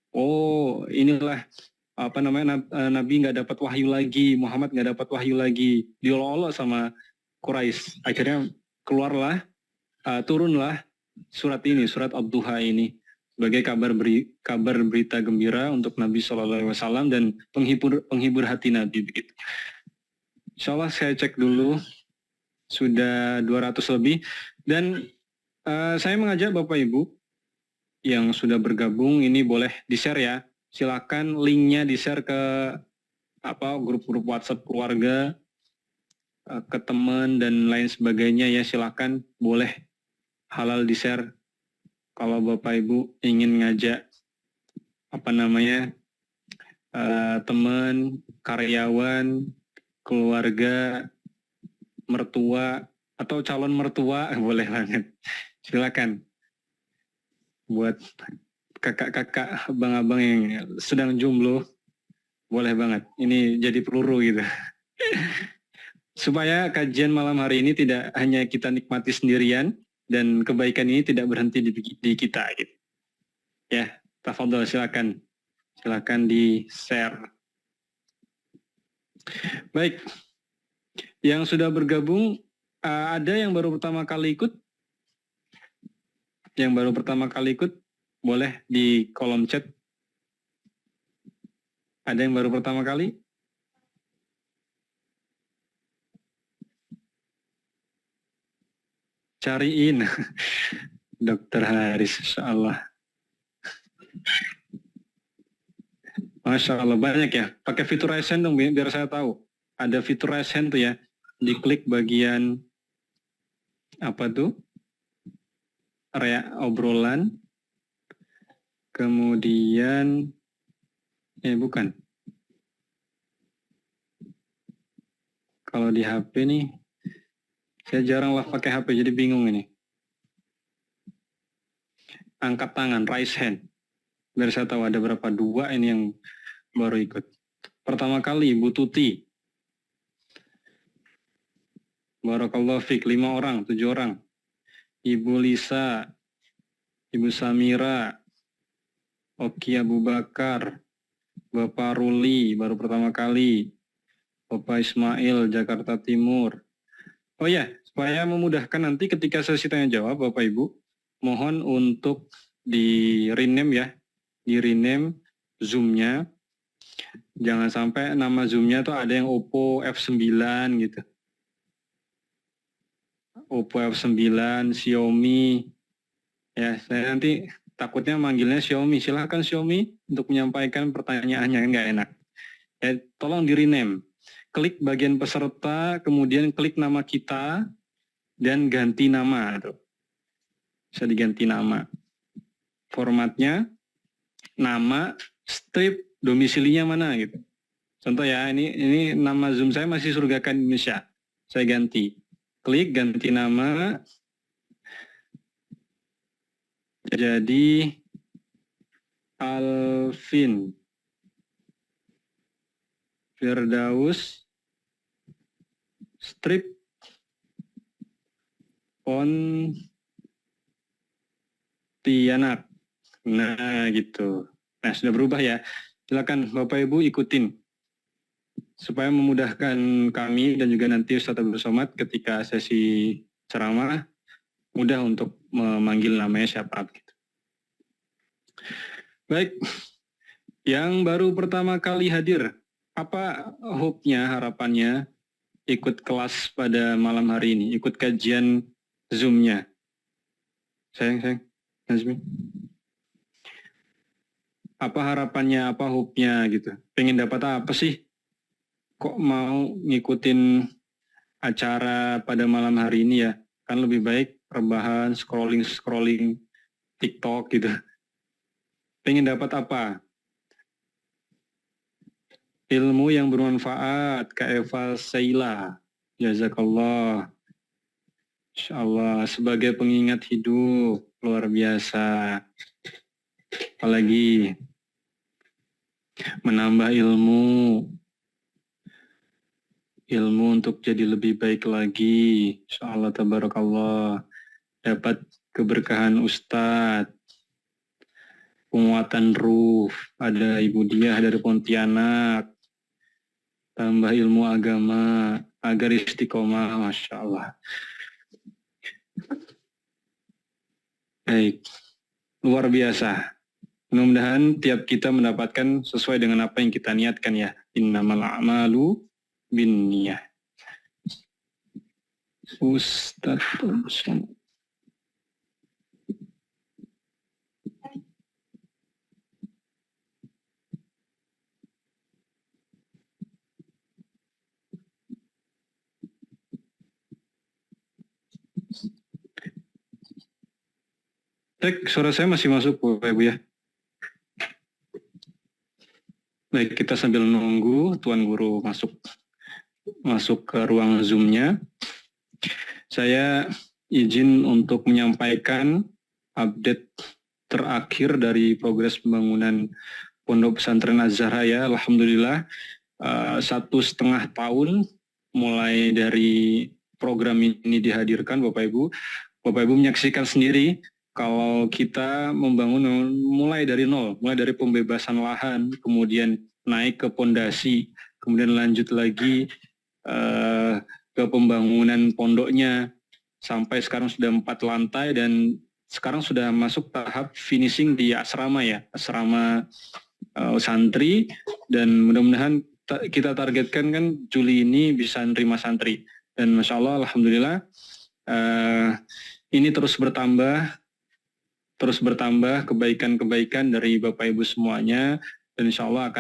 Oh, inilah apa namanya, Nabi nggak dapat wahyu lagi, Muhammad nggak dapat wahyu lagi, diolok-olok sama Quraisy. Akhirnya keluarlah, turunlah surat ini, surat Ad-Duha ini sebagai kabar berita gembira untuk Nabi SAW dan penghibur hati Nabi begitu. Insya Allah saya cek dulu sudah 200 lebih dan saya mengajak Bapak Ibu yang sudah bergabung ini boleh di-share ya. Silakan linknya di-share ke grup-grup WhatsApp keluarga, ke teman dan lain sebagainya ya, silakan boleh halal di-share kalau Bapak Ibu ingin ngajak teman, karyawan, keluarga, mertua atau calon mertua boleh banget. Silakan buat kakak-kakak, abang-abang yang sedang jomblo boleh banget. Ini jadi peluru gitu. Supaya kajian malam hari ini tidak hanya kita nikmati sendirian dan kebaikan ini tidak berhenti di kita gitu. Ya, tafadhol silakan. Silakan di-share. Baik. Yang sudah bergabung ada yang baru pertama kali ikut? Yang baru pertama kali ikut boleh di kolom chat. Ada yang baru pertama kali? Cariin. Dokter Haris, insyaallah. Masya Allah, banyak ya. Pakai fitur raise hand dong, biar saya tahu. Ada fitur raise hand tuh ya. Diklik bagian apa tuh? Area obrolan. Kemudian, bukan. Kalau di HP nih, saya jarang lah pakai HP, jadi bingung ini. Angkat tangan, raise hand. Biar saya tahu ada berapa, 2 ini yang baru ikut. Pertama kali Ibu Tuti. Barakallahu fiik, 5 orang, 7 orang. Ibu Lisa, Ibu Samira, Oki Abu Bakar, Bapak Ruli, baru pertama kali. Bapak Ismail, Jakarta Timur. Oh ya, supaya memudahkan nanti ketika sesi tanya jawab, Bapak Ibu, mohon untuk di rename ya, di rename Zoom-nya. Jangan sampai nama Zoom-nya tuh ada yang Oppo F9 gitu. Oppo F9, Xiaomi. Ya, saya nanti takutnya manggilnya Xiaomi. Silahkan Xiaomi untuk menyampaikan pertanyaannya, nggak enak. Ya, tolong di rename. Klik bagian peserta, kemudian klik nama kita, dan ganti nama. Bisa diganti nama. Formatnya, nama, strip, domisilinya mana gitu. Contoh ya, ini nama Zoom saya masih Surgakan Indonesia. Saya ganti. Klik ganti nama. Jadi Alvin Firdaus strip Pontianak. Nah gitu. Nah sudah berubah ya. Silakan Bapak Ibu ikutin supaya memudahkan kami dan juga nanti Ustaz Abdul Somad ketika sesi ceramah mudah untuk memanggil namanya siapa gitu. Baik, yang baru pertama kali hadir, apa hope-nya, harapannya ikut kelas pada malam hari ini, ikut kajian Zoom-nya? Sayang, Nazmi. Apa harapannya, apa hope-nya gitu? Pengen dapat apa sih? Kok mau ngikutin acara pada malam hari ini ya? Kan lebih baik rebahan, scrolling TikTok gitu. Pengen dapat apa? Ilmu yang bermanfaat, Kak Eva Saila. Jazakallah. Insyaallah sebagai pengingat hidup luar biasa. Apalagi menambah ilmu untuk jadi lebih baik lagi. Insyaallah tabarakallah. Dapat keberkahan Ustadz. penguatan ruh, ada Ibu Diah dari Pontianak, tambah ilmu agama, agar istiqomah, Masya Allah. Baik, luar biasa. Mudah-mudahan tiap kita mendapatkan sesuai dengan apa yang kita niatkan ya. Innamal a'malu binniyah. Ustaz. Suara saya masih masuk Bapak Ibu ya? Baik, kita sambil nunggu Tuan Guru masuk ke ruang Zoom-nya. Saya izin untuk menyampaikan update terakhir dari progres pembangunan Pondok Pesantren Az-Zahra ya. Alhamdulillah 1,5 tahun mulai dari program ini dihadirkan Bapak Ibu. Bapak Ibu menyaksikan sendiri kalau kita membangun mulai dari nol, mulai dari pembebasan lahan, kemudian naik ke pondasi, kemudian lanjut lagi ke pembangunan pondoknya, sampai sekarang sudah 4 lantai dan sekarang sudah masuk tahap finishing di asrama ya, asrama santri, dan mudah-mudahan kita targetkan kan Juli ini bisa nerima santri. Dan Masya Allah, Alhamdulillah, ini terus bertambah kebaikan-kebaikan dari Bapak Ibu semuanya, dan insya Allah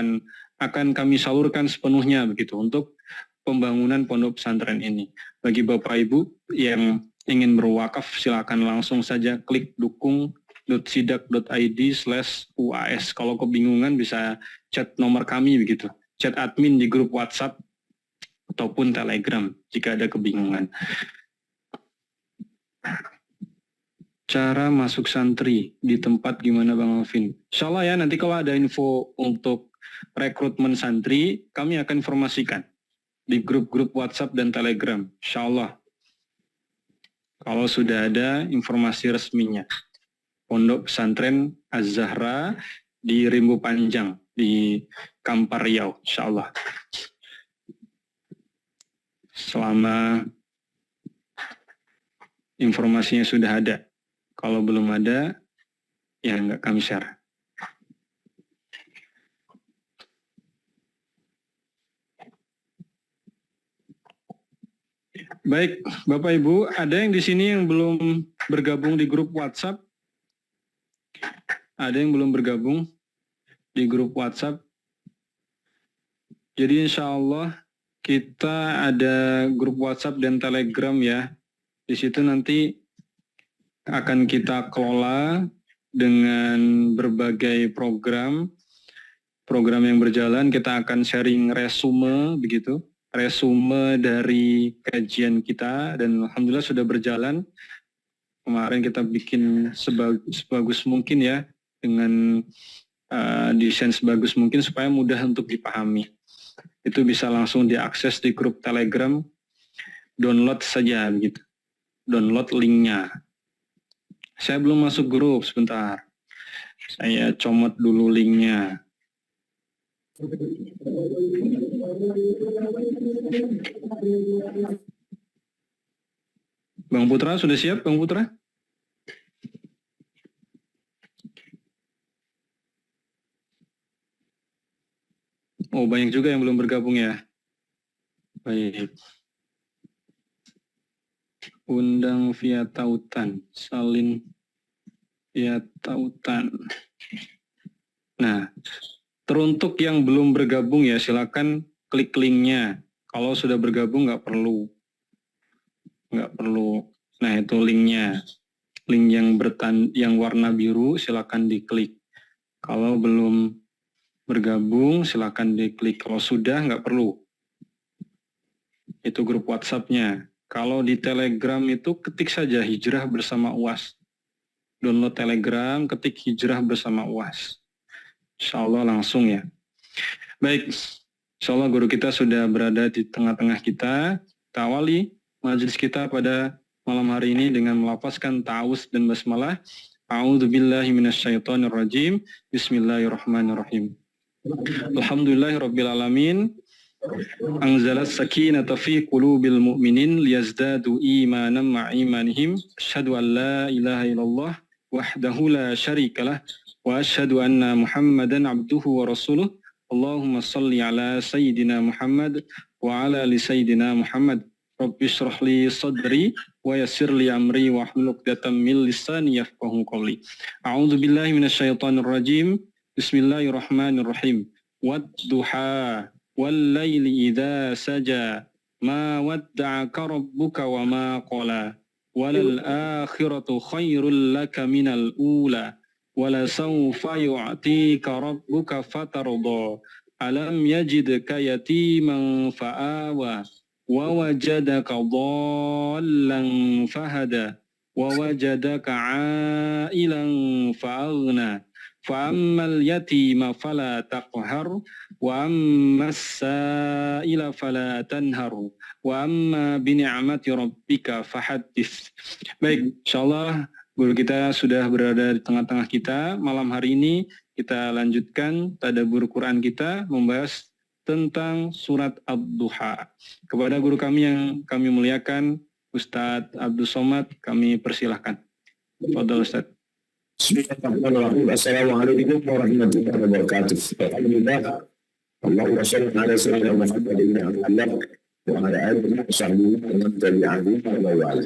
akan kami salurkan sepenuhnya begitu untuk pembangunan pondok pesantren ini. Bagi Bapak Ibu yang ingin berwakaf, silakan langsung saja klik dukung.sidak.id/UAS. Kalau kebingungan bisa chat nomor kami begitu, chat admin di grup WhatsApp ataupun Telegram jika ada kebingungan. Cara masuk santri di tempat gimana Bang Alvin? Insya Allah ya, nanti kalau ada info untuk rekrutmen santri, kami akan informasikan di grup-grup WhatsApp dan Telegram. Insya Allah. Kalau sudah ada informasi resminya. Pondok Pesantren Az-Zahra di Rimbu Panjang, di Kampar Riau. Insya Allah. Selama informasinya sudah ada. Kalau belum ada, ya nggak kami share. Baik, Bapak Ibu, ada yang di sini yang belum bergabung di grup WhatsApp? Ada yang belum bergabung di grup WhatsApp? Jadi insya Allah kita ada grup WhatsApp dan Telegram ya. Di situ nanti akan kita kelola dengan berbagai program yang berjalan. Kita akan sharing resume begitu, resume dari kajian kita, dan alhamdulillah sudah berjalan. Kemarin kita bikin sebagus mungkin ya, dengan desain sebagus mungkin supaya mudah untuk dipahami. Itu bisa langsung diakses di grup Telegram, download saja begitu, download linknya. Saya belum masuk grup, sebentar. Saya comot dulu linknya. Bang Putra, sudah siap Bang Putra? Oh, banyak juga yang belum bergabung ya. Baik. Undang via tautan, salin via tautan. Nah, teruntuk yang belum bergabung ya, silakan klik linknya. Kalau sudah bergabung nggak perlu. Nah, itu linknya. Link yang warna biru silakan diklik. Kalau belum bergabung silakan diklik. Kalau sudah nggak perlu. Itu grup WhatsApp-nya. Kalau di Telegram itu ketik saja Hijrah Bersama UAS. Download Telegram, ketik Hijrah Bersama UAS. Insya Allah langsung ya. Baik, insya Allah guru kita sudah berada di tengah-tengah kita. Kita awali majelis kita pada malam hari ini dengan melafazkan ta'awuz dan basmalah. A'udzu billahi minasyaitonir rajim. Bismillahirrahmanirrahim. Alhamdulillahirabbil alamin. Anzalas sakinata fi qulubil mu'minin liyazdadu imanan ma'a imanihim. Asyhadu an la ilaha illallah wahdahu la syarikalah wa asyhadu anna Muhammadan abduhu wa rasuluh. Allahumma shalli ala sayyidina Muhammad wa ala ali sayyidina Muhammad. Rabbi shrah li sadri wa yassir li amri wa hlul 'uqdatam min lisani yafqahu qawli. A'udzu billahi minasyaitonir rajim. Bismillahirrahmanirrahim. Wadduha wal laili idza saja ma wadda'aka rabbuka wa ma qala walal akhiratu khairul laka minal ula wala sawfa yu'tika rabbuka fatarda alam yajidka yatiman fa'awa wa wajadaka dhallan fahada wa wajadaka 'ailan fa'aghna fa'ammal yatima fala taqhar wa ammas sa'ila fala tanhar wa amma bini'mati rabbika fahaddits. Baik, insyaallah guru kita sudah berada di tengah-tengah kita. Malam hari ini kita lanjutkan tadabbur Quran kita membahas tentang surat Ad-Duha. Kepada guru kami yang kami muliakan, Ustadz Abdul Somad, kami persilahkan. Fadhal Ustadz. Bismillahirrahmanirrahim. Assalamualaikum warahmatullahi wabarakatuh. Alhamdulillah. Allahumma shalli ala sayyidina Muhammadin wa ala alihi wa sahbihi wa man tabi'ahum wa wala.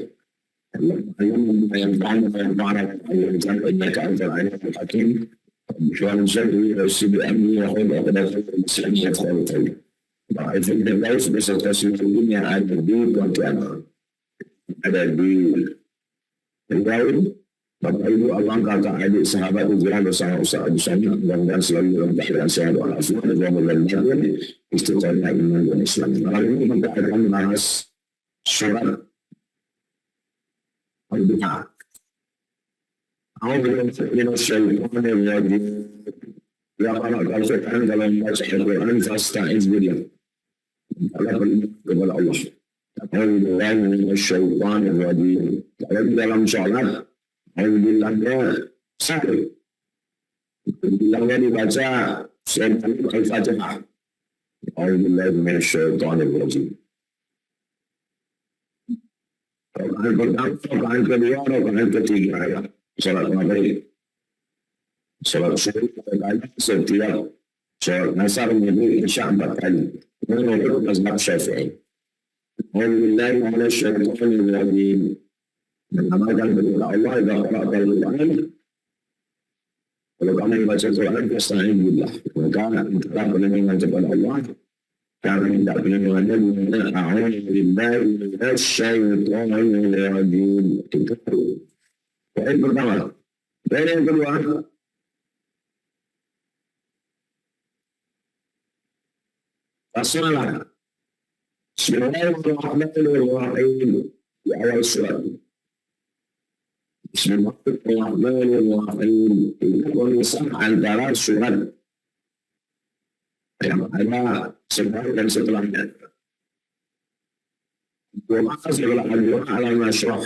Allahumma allimna yang ta'ala wa yanfa'na wa yarzuqna innaka antal alimul hakim. Bismillah sirri wa sirri amri wa khayr aqdar al-muslimin wa khayr. Ba'idhu billahi subhanahu wa ta'ala yang ada di Tuhan ada di Riau. Bapak Ibu, alangkah adik sahabat hijrah bersama Ustaz Abu Sami dan selalu dalam keadaan sehat walafiat dan mudah-mudahan istiqamah iman dan Islam. Malam ini kita akan membahas surat Al-Duha. A'udzu minasyaitonir rajim. Ya Allah, kalau sekarang dalam membaca Al-Quran fasta'iz billah. Allah berlindung kepada Allah. A'udzu minasyaitonir rajim. Kalau dalam salat Alhamdulillahnya sakit. Bilangnya dibaca surat Al-Fatihah. A'udzubillahi minasyaitonir rajim. Rokaat pertama, rokaat kedua, rokaat ketiga ya. Salat maghrib. Salat subuh setiap salat asar menjadi isya 4 kali. Menurut mazhab Syafi'i. A'udzubillahi minasyaitonir rajim. Mengamalkan kepada Allah dan Al-Quran. Kalau kamu membaca Quran, fasta'in billah. Maka minta perlindungan kepada Allah. Karena minta perlindungannya dengan a'udzu billahi minasyaitonir rajim. Itu poin pertama. Poin yang kedua, basmalah. Bismillahirrahmanirrahim. Di awal surat. Bismillahirrahmanirrahim. Itu pemisah antara surat yang ada sebelum dan setelahnya. Doa sebelah doa alam nasrah.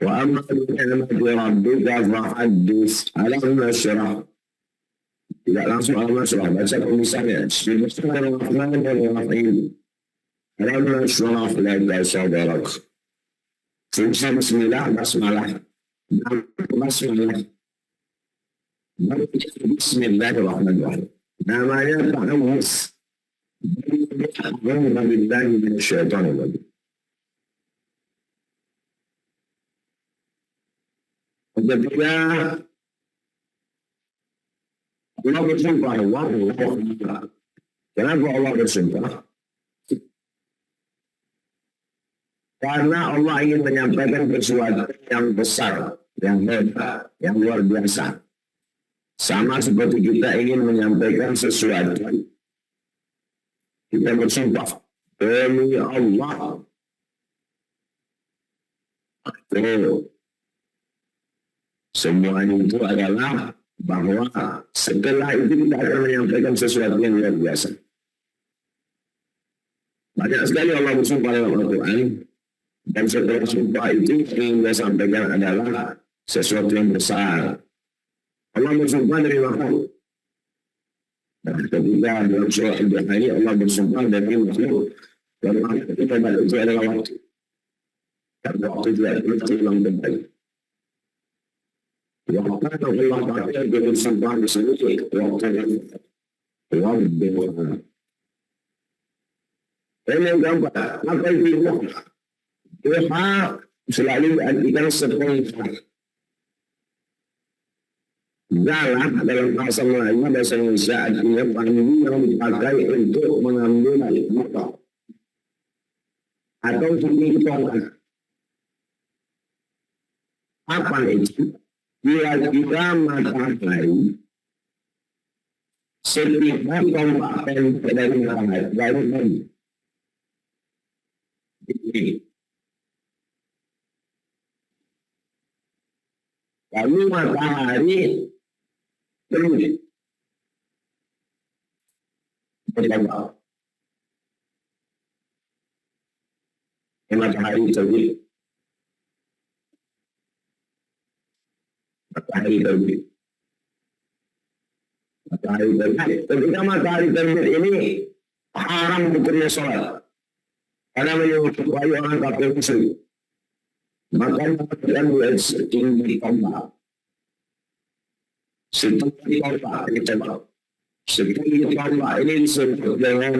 Wa amma bi'anati rabbika fahaddits alam nasrah. Tidak langsung alam nasrah, baca pemisahnya. Bismillahirrahmanirrahim. Alam nasrah laka sadrak. Selesai bismillah, basmalah. Basmalah. Bismillahirrahmanirrahim. Namanya ta'awuz. A'udzu billahi minasyaitonir rajim. Ketiga, Allah bersumpah. Kenapa Allah bersumpah? Karena Allah ingin menyampaikan sesuatu yang besar, yang hebat, yang luar biasa. Sama seperti kita ingin menyampaikan sesuatu. Kita bersumpah demi Allah. Semuanya itu adalah bahwa setelah itu kita akan menyampaikan sesuatu yang luar biasa. Banyak sekali Allah bersumpah dalam Al-Quran. Dan setelah sumpah itu yang dia sampaikan adalah sesuatu yang besar. Allah bersumpah dari makhluk. Dan ketika dalam surah Al-Baqarah ini Allah bersumpah dari makhluk. Dan kita balik itu adalah waktu. Karena waktu tidak boleh terulang kembali. Waktu yang Allah pakai dia bersumpah di sini waktu yang Allah. Ini yang gampang. Apa itu waktu? Doa selalu diartikan seperti galak dalam bahasa Melayu, bahasa Indonesia artinya panggil yang dipakai untuk mengambil motor atau tinggi tongkat. Apa itu? Bila kita matahari setiap tombak pendek dari matahari, lalu matahari terus bertambah. Matahari terbit. Matahari terbit. Matahari terbit. Ketika matahari terbit ini haram hukumnya sholat. Karena menyebabkan orang kafir musyrik. Maka mengatakan dia setinggi tombak. Setinggi tombak ini coba. Setinggi tombak ini disebut dengan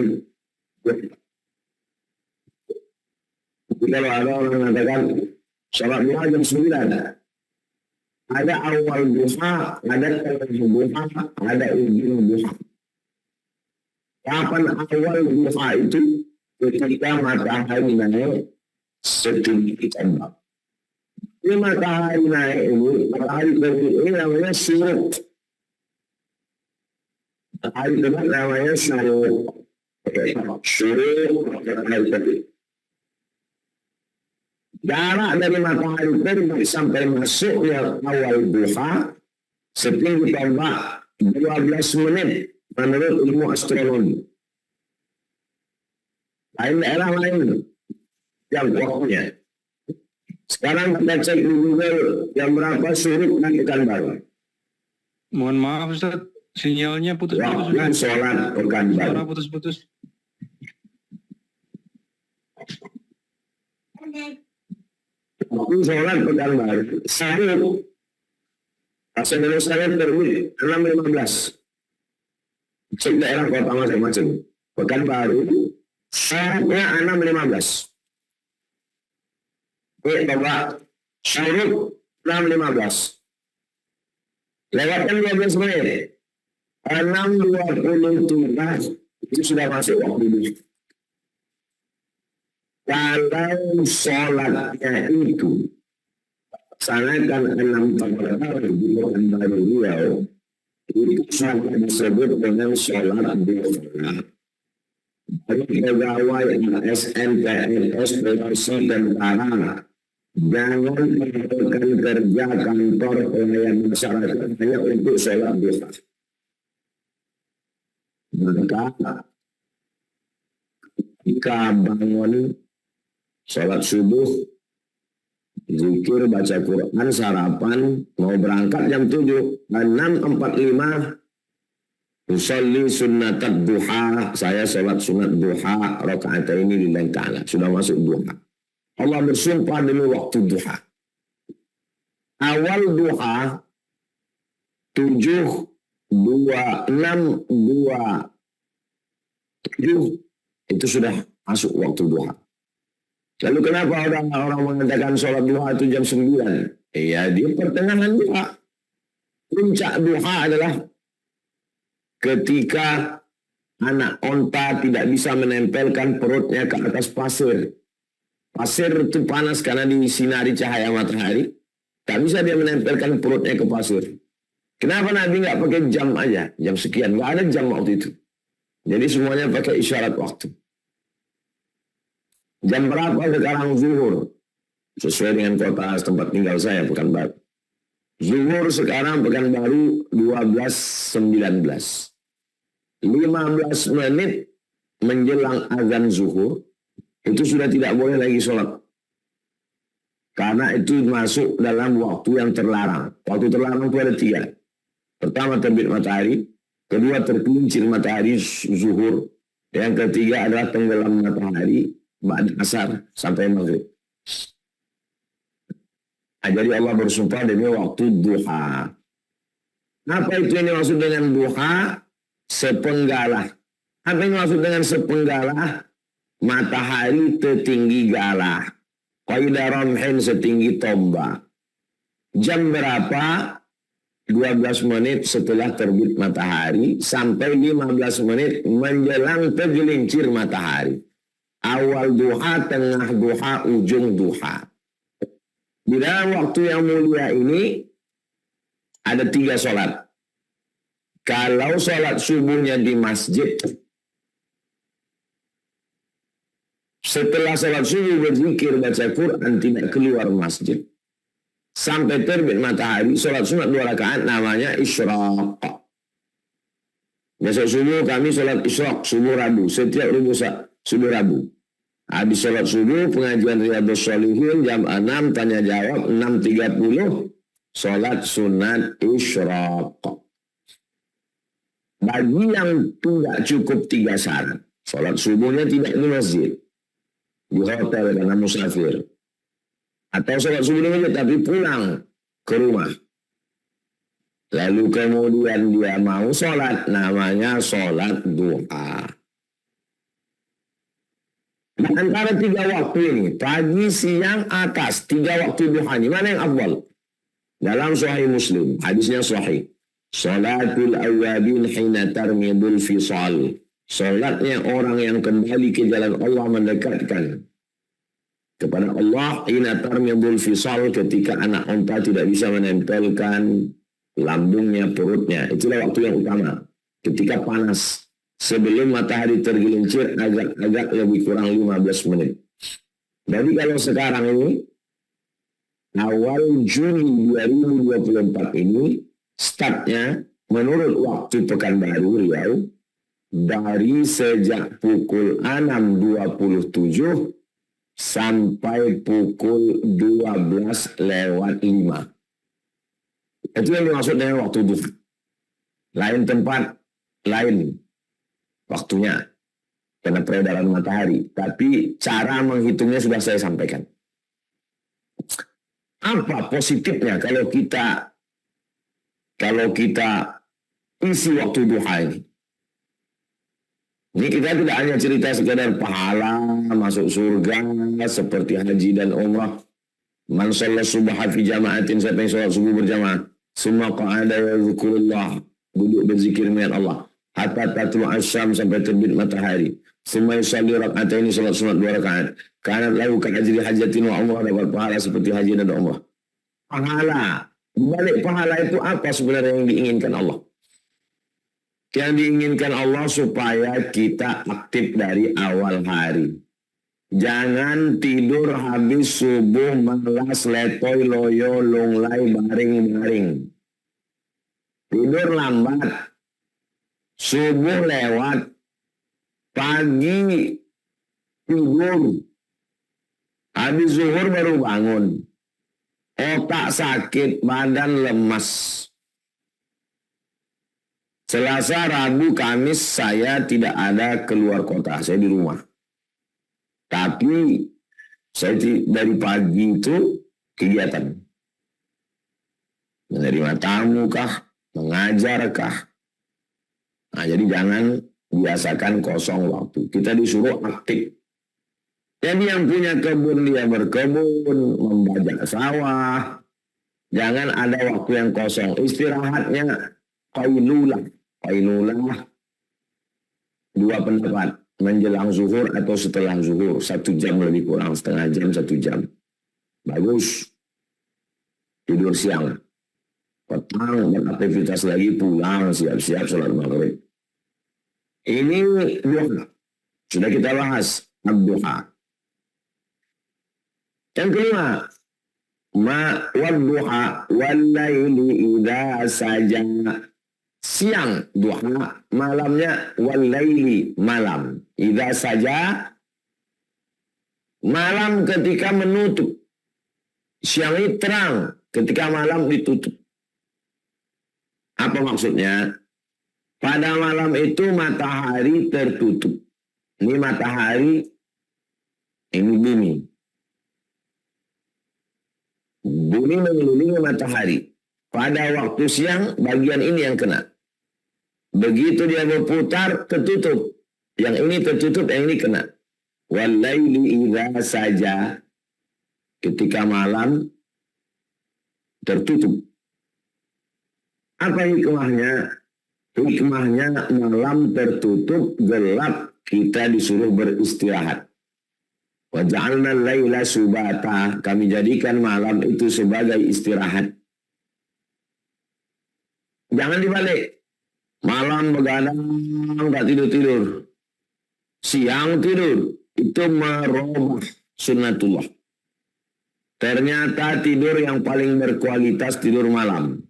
kalau ada orang mengatakan sholat duha jam 9. Ada awal duha, ada tengah duha, ada ujung duha. Kapan awal duha itu? Ketika matahari naik setinggi tombak. Ini matahari naik ini, matahari terbit ini namanya syuruk. Matahari terbit namanya syuruk. Syuruk matahari terbit. Jarak dari matahari terbit sampai masuknya awal duha setinggi tombak 12 menit menurut ilmu astronomi. Lain daerah lain yang waktunya. Sekarang kita cek di Google jam berapa syuruk dan Pekanbaru. Mohon maaf Ustaz, sinyalnya putus-putus. Waktu sholat Pekanbaru. Suara putus-putus. Waktu sholat Pekanbaru. Syuruk. Bahasa Indonesia terbit 6.15. Cek daerah kota masing-masing. Pekanbaru. Syuruknya 6.15. Coba syuruk 6.15. Lewatkan 12 menit. 6.27 itu sudah masuk waktu itu. Kalau sholatnya itu sanakan 6.4 di Pekanbaru Riau, itu sudah disebut dengan sholat duha. Bagi pegawai ASN, PNS, polisi, dan tentara, jangan melakukan kerja kantor pelayanan masyarakat hanya untuk sholat duha. Maka jika bangun sholat subuh, zikir, baca Quran, sarapan, mau berangkat jam 7, 6.45, usolli sunnatat duha, saya sholat sunat duha, rakaat ini lillahi ta'ala, sudah masuk duha. Allah bersumpah demi waktu duha. Awal duha, 7, 2, 6, 2, 7, itu sudah masuk waktu duha. Lalu kenapa orang mengatakan sholat duha itu jam 9? Iya, dia pertengahan duha. Puncak duha adalah ketika anak onta tidak bisa menempelkan perutnya ke atas pasir. Pasir itu panas karena disinari cahaya matahari. Tak bisa dia menempelkan perutnya ke pasir. Kenapa Nabi nggak pakai jam aja? Jam sekian. Nggak ada jam waktu itu. Jadi semuanya pakai isyarat waktu. Jam berapa sekarang zuhur? Sesuai dengan kota tempat tinggal saya, Pekanbaru. Zuhur sekarang Pekanbaru 12.19. 15 menit menjelang azan zuhur, itu sudah tidak boleh lagi sholat. Karena itu masuk dalam waktu yang terlarang. Waktu terlarang itu ada 3. Pertama terbit matahari, kedua tergelincir matahari zuhur, yang ketiga adalah tenggelam matahari ba'da asar sampai maghrib. Nah, jadi Allah bersumpah demi waktu duha. Apa itu yang dimaksud dengan duha? Sepenggalah. Apa yang dimaksud dengan sepenggalah? Matahari tertinggi galah. Qaida ramhin setinggi tombak. Jam berapa? 12 menit setelah terbit matahari sampai 15 menit menjelang tergelincir matahari. Awal duha, tengah duha, ujung duha. Di dalam waktu yang mulia ini ada 3 sholat. Kalau sholat subuhnya di masjid, setelah sholat subuh berzikir baca Quran tidak keluar masjid sampai terbit matahari, sholat sunat 2 rakaat namanya isyraq. Besok subuh kami sholat isyraq subuh Rabu, setiap subuh Rabu. Habis sholat subuh pengajian Riyadhus Shalihin jam 6 tanya jawab 6.30 sholat sunat isyraq. Bagi yang tidak cukup 3 syarat, sholat subuhnya tidak di masjid, di hotel karena musafir, atau sholat subuh di masjid tapi pulang ke rumah, lalu kemudian dia mau sholat, namanya sholat duha. Nah, antara 3 waktu ini, pagi, siang, atas, 3 waktu duha ini, mana yang afdal? Dalam Sahih Muslim, hadisnya sahih. Sholatul awabin hina tarmidul fisal. Sholatnya orang yang kembali ke jalan Allah, mendekatkan kepada Allah, hina tarmidul fisal, ketika anak unta tidak bisa menempelkan lambungnya, perutnya. Itulah waktu yang utama. Ketika panas. Sebelum matahari tergelincir agak lebih kurang 15 menit. Jadi kalau sekarang ini, awal Juni 2024 ini, startnya menurut waktu Pekanbaru Riau, dari sejak pukul 6.27 sampai pukul 12:05. Itu yang dimaksud dengan waktu duha. Lain tempat, lain waktunya karena peredaran matahari, tapi cara menghitungnya sudah saya sampaikan. Apa positifnya kalau kita isi waktu duha ini? Ini kita tidak hanya cerita sekedar pahala masuk surga seperti haji dan umrah. Man shalla subha fi jama'atin, siapa yang sholat subuh berjamaah, summa qa'ada wa dzikrullah, duduk berzikir dengan Allah, hatta tatlu asyam, sampai terbit matahari. Summa yusalli rak'ataini, salat sunat 2 rakaat. Kanat lahu ka'ajri hajatin wa umrah, dapat pahala seperti haji dan umrah. Pahala. Di balik pahala itu apa sebenarnya yang diinginkan Allah? Yang diinginkan Allah supaya kita aktif dari awal hari. Jangan tidur habis subuh malas letoy loyo lunglai baring-baring. Tidur lambat. Subuh lewat, pagi tidur, habis zuhur baru bangun, otak sakit, badan lemas. Selasa, Rabu, Kamis saya tidak ada keluar kota, saya di rumah. Tapi saya dari pagi itu kegiatan. Menerima tamu kah, mengajar kah. Nah, jadi jangan biasakan kosong waktu. Kita disuruh aktif. Jadi yang punya kebun dia berkebun, membajak sawah. Jangan ada waktu yang kosong. Istirahatnya qailulah. Qailulah 2 pendapat. Menjelang zuhur atau setelah zuhur. 1 jam lebih kurang. Setengah jam, 1 jam. Bagus. Tidur siang. Petang beraktivitas lagi, pulang siap-siap sholat maghrib. Ini duha. Sudah kita bahas ad-duha. Yang kelima, wad-duha wal-laili idza saja. Siang duha, malamnya wal-laili, malam. Idza saja, malam ketika menutup. Siang ini terang, ketika malam ditutup. Apa maksudnya? Pada malam itu matahari tertutup. Ini matahari, ini bumi. Bumi mengelilingi matahari. Pada waktu siang, bagian ini yang kena. Begitu dia berputar, tertutup. Yang ini tertutup, yang ini kena. Walaili idza saja. Ketika malam, tertutup. Apa hikmahnya? Hikmahnya malam tertutup, gelap, kita disuruh beristirahat. Wa ja'alna al-laila subata. Kami jadikan malam itu sebagai istirahat. Jangan dibalik. Malam begadang, nggak tidur-tidur. Siang tidur. Itu merubah sunnatullah. Ternyata tidur yang paling berkualitas tidur malam.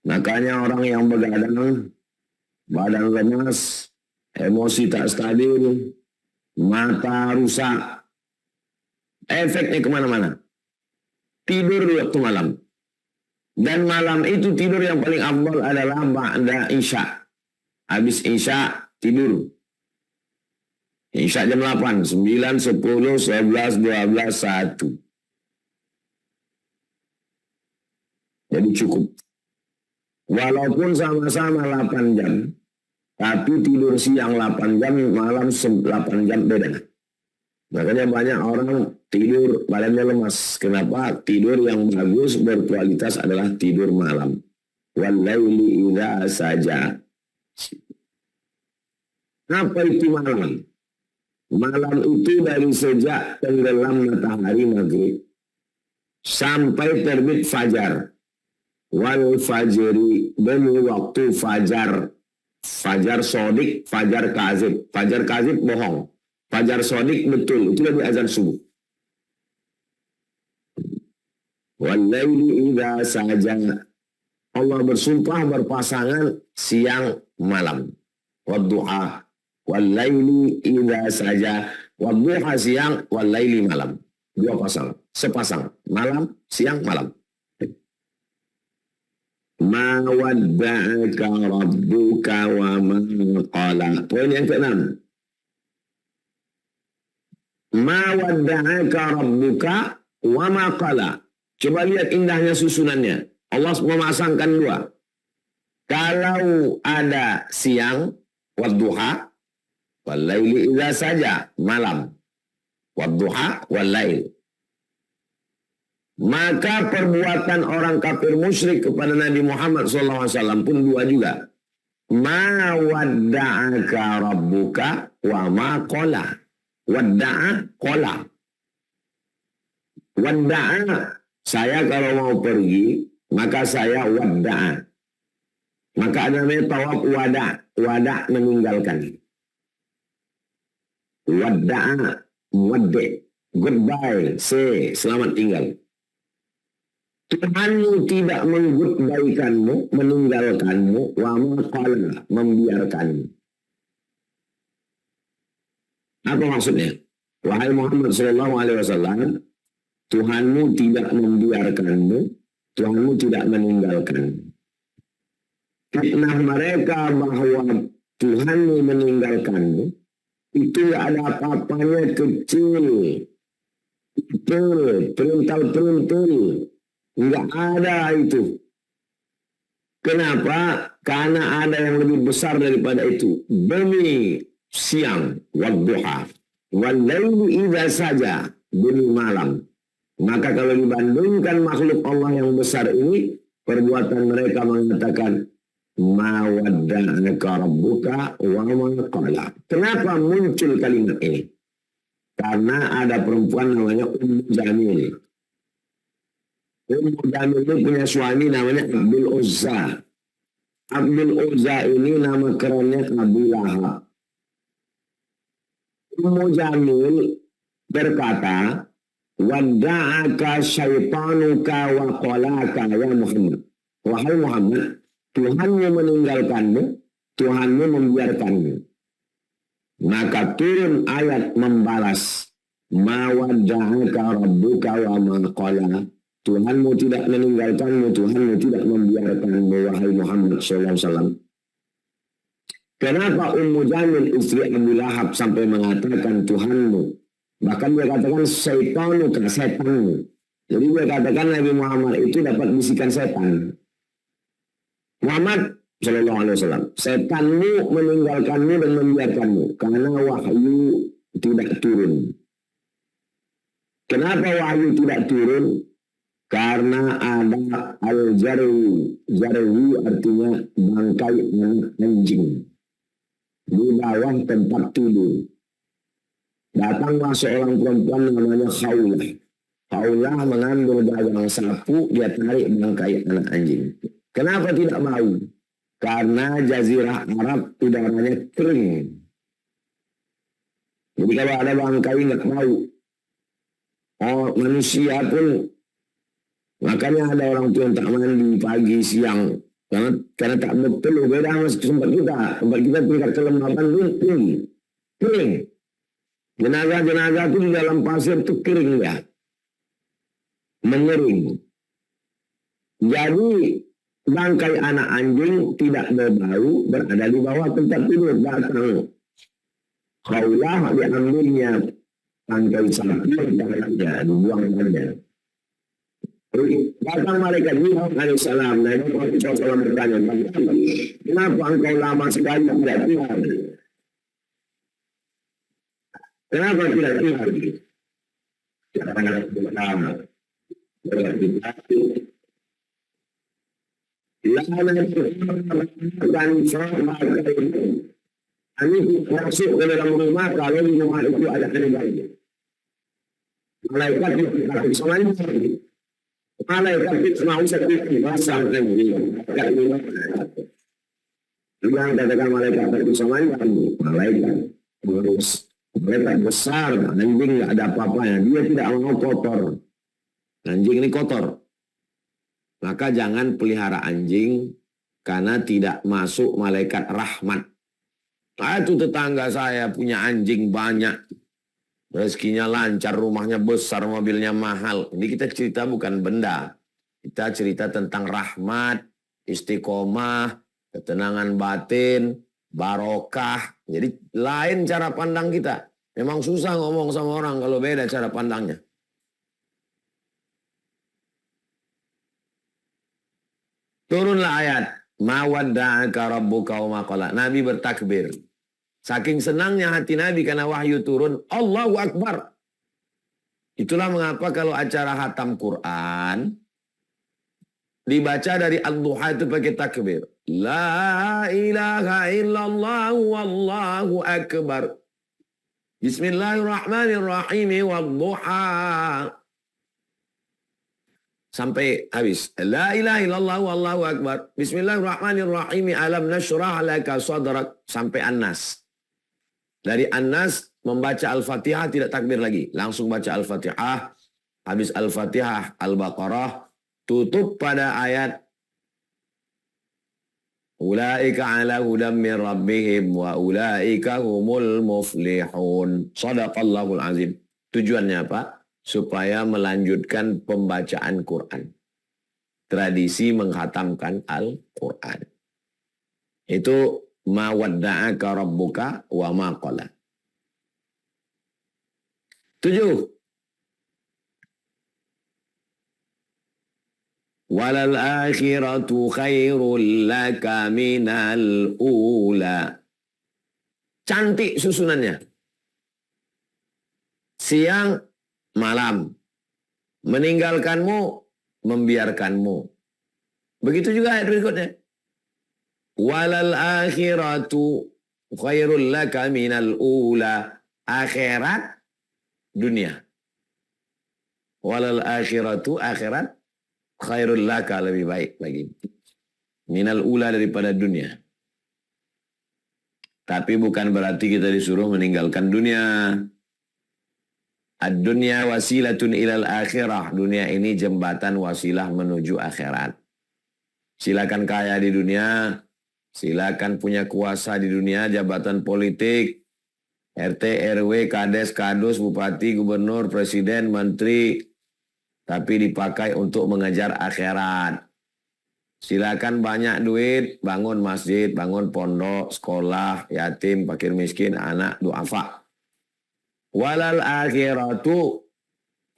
Makanya orang yang begadang, badan lemas, emosi tak stabil, mata rusak, efeknya kemana-mana. Tidur di waktu malam. Dan malam itu tidur yang paling afdal adalah ba'da isya. Habis isya, tidur. Isya jam 8, 9, 10, 11, 12, 1. Jadi cukup. Walaupun sama-sama 8 jam, tapi tidur siang 8 jam, malam 8 jam beda. Makanya banyak orang tidur badannya lemas. Kenapa? Tidur yang bagus berkualitas adalah tidur malam. Walaili idza saja. Apa itu malam? Malam itu dari sejak tenggelam matahari maghrib sampai terbit fajar. Wal fajri, demi waktu fajar. Fajar sodik, fajar kazib. Fajar kazib bohong. Fajar sodik betul, itu lebih azan subuh. Walaili idza saja. Allah bersumpah berpasangan siang malam. Wadduha. Walaili idza saja. Wadduha siang, walaili malam. Dua pasang, sepasang. Malam, siang, malam. Ma wadda'aka rabbuka wa ma qala. Poin yang ke-6. Ma wadda'aka rabbuka wa ma qala. Coba lihat indahnya susunannya. Allah memasangkan dua. Kalau ada siang, wadduha, walaili idza saja, malam. Wadduha, walail. Maka perbuatan orang kafir musyrik kepada Nabi Muhammad SAW pun dua juga. Ma wadda'aka rabbuka wa ma qala. Wadda'a qala. Wadda'a, saya kalau mau pergi, maka saya wadda'a. Maka ada namanya tawaf wada'. Wada' meninggalkan. Wadda'a, wadda'. Goodbye, say, selamat tinggal. Tuhanmu tidak menggoodbye-kanmu, meninggalkanmu, wa maqala, membiarkanmu. Apa maksudnya? Wahai Muhammad SAW, Tuhanmu tidak membiarkanmu, Tuhanmu tidak meninggalkanmu. Fitnah mereka bahwa Tuhanmu meninggalkanmu, itu ada apa-apanya kecil. Teruntal-teruntul. Enggak ada itu. Kenapa? Karena ada yang lebih besar daripada itu. Demi siang, wadduha, walaili idza saja, demi malam. Maka kalau dibandingkan makhluk Allah yang besar ini, perbuatan mereka mengatakan ma wadda'aka rabbuka wa ma qala. Kenapa muncul kalimat ini? Karena ada perempuan namanya Ummu Jamil. Ummu Jamil ini punya suami namanya Abdul Uzza. Abdul Uzza ini nama kerennya Abu Lahab. Ummu Jamil berkata, wadda'aka syaitanuka wa qalaka ya Muhammad. Wahai Muhammad, Tuhanmu meninggalkanmu, Tuhanmu membiarkanmu. Maka turun ayat membalas. Ma wadda'aka rabbuka wa ma qala. Tuhanmu tidak meninggalkanmu, Tuhanmu tidak membiarkanmu, wahai Muhammad SAW. Kenapa Ummu Jamil istri Abu Lahab sampai mengatakan Tuhanmu? Bahkan dia katakan setanmu, setanmu. Jadi dia katakan Nabi Muhammad itu dapat bisikan setan. Muhammad SAW, setanmu meninggalkanmu dan membiarkanmu karena wahyu tidak turun. Kenapa wahyu tidak turun? Karena ada al-jarwi. Jarwi artinya bangkai anak anjing di bawah tempat tidur. Datanglah seorang perempuan namanya Khawlah. Khawlah mengambil dagang sapu, dia tarik bangkai anak anjing. Kenapa tidak mau? Karena jazirah Arab udaranya kering. Jadi kalau ada bangkai nggak mau. Oh, manusia pun, makanya ada orang tua yang tak mandi pagi siang karena tak betul, beda sama tempat kita tingkat kelembapan tinggi, kering. Jenazah itu di dalam pasir itu kering ya, mengering. Jadi bangkai anak anjing tidak berbau, berada di bawah tempat tidur. Datang Khawlah, diambilnya bangkai sapi, dibuang saja. Datang malaikat Jibril alaihissalam, dan Nabi SAW bertanya, kenapa engkau lama sekali tidak tinggal? Kenapa tidak tinggal? Jangan berlama. Ini masuk ke dalam rumah kalau di rumah itu ada anjing. Malaikat itu semuanya. Malaikat itu mau seperti pasang anjing. Yang katakan malaikat itu semuanya malaikat berus. Malaikat besar, anjing nggak ada apa-apanya. Dia tidak mau kotor. Anjing ini kotor. Maka jangan pelihara anjing karena tidak masuk malaikat rahmat. Itu tetangga saya punya anjing banyak. Rezekinya lancar, rumahnya besar, mobilnya mahal. Ini kita cerita bukan benda. Kita cerita tentang rahmat, istiqomah, ketenangan batin, barokah. Jadi lain cara pandang kita. Memang susah ngomong sama orang kalau beda cara pandangnya. Turunlah ayat. Ma wadda'aka rabbuka wa ma qala. Nabi bertakbir. Saking senangnya hati Nabi karena wahyu turun, Allahu Akbar. Itulah mengapa kalau acara hatam Quran dibaca dari Ad-Duha itu pakai takbir. La ilaha illallah wallahu akbar. Bismillahirrahmanirrahim wad-duha. Sampai habis. La ilaha illallah wallahu akbar. Bismillahirrahmanirrahim. Alam nashrah laka sadrak. Sampai An-Nas. Dari An-Nas membaca Al-Fatihah tidak takbir lagi. Langsung baca Al-Fatihah. Habis Al-Fatihah, Al-Baqarah. Tutup pada ayat. Ulaika ala hudam min rabbihim wa ulaika humul muflihun. Shadaqallahul azim. Tujuannya apa? Supaya melanjutkan pembacaan Quran. Tradisi menghatamkan Al-Quran. Itu ma wadda'aka rabbuka wa ma qala. 7. Walal akhiratu khairul laka minal ula. Cantik susunannya. Siang, malam. Meninggalkanmu, membiarkanmu. Begitu juga ayat berikutnya. Walal akhiratu khairul laka minal ula. Akhirat, dunia. Walal akhiratu, akhirat, khairul laka, lebih baik lagi. Minal ula, daripada dunia. Tapi bukan berarti kita disuruh meninggalkan dunia. Ad-dunya wasilatun ilal akhirah. Dunia ini jembatan wasilah menuju akhirat. Silakan kaya di dunia. Silakan punya kuasa di dunia, jabatan politik. RT, RW, Kades, Kadus, Bupati, Gubernur, Presiden, Menteri, tapi dipakai untuk mengejar akhirat. Silakan banyak duit, bangun masjid, bangun pondok, sekolah, yatim, fakir miskin, anak, duafa. Walal akhiratu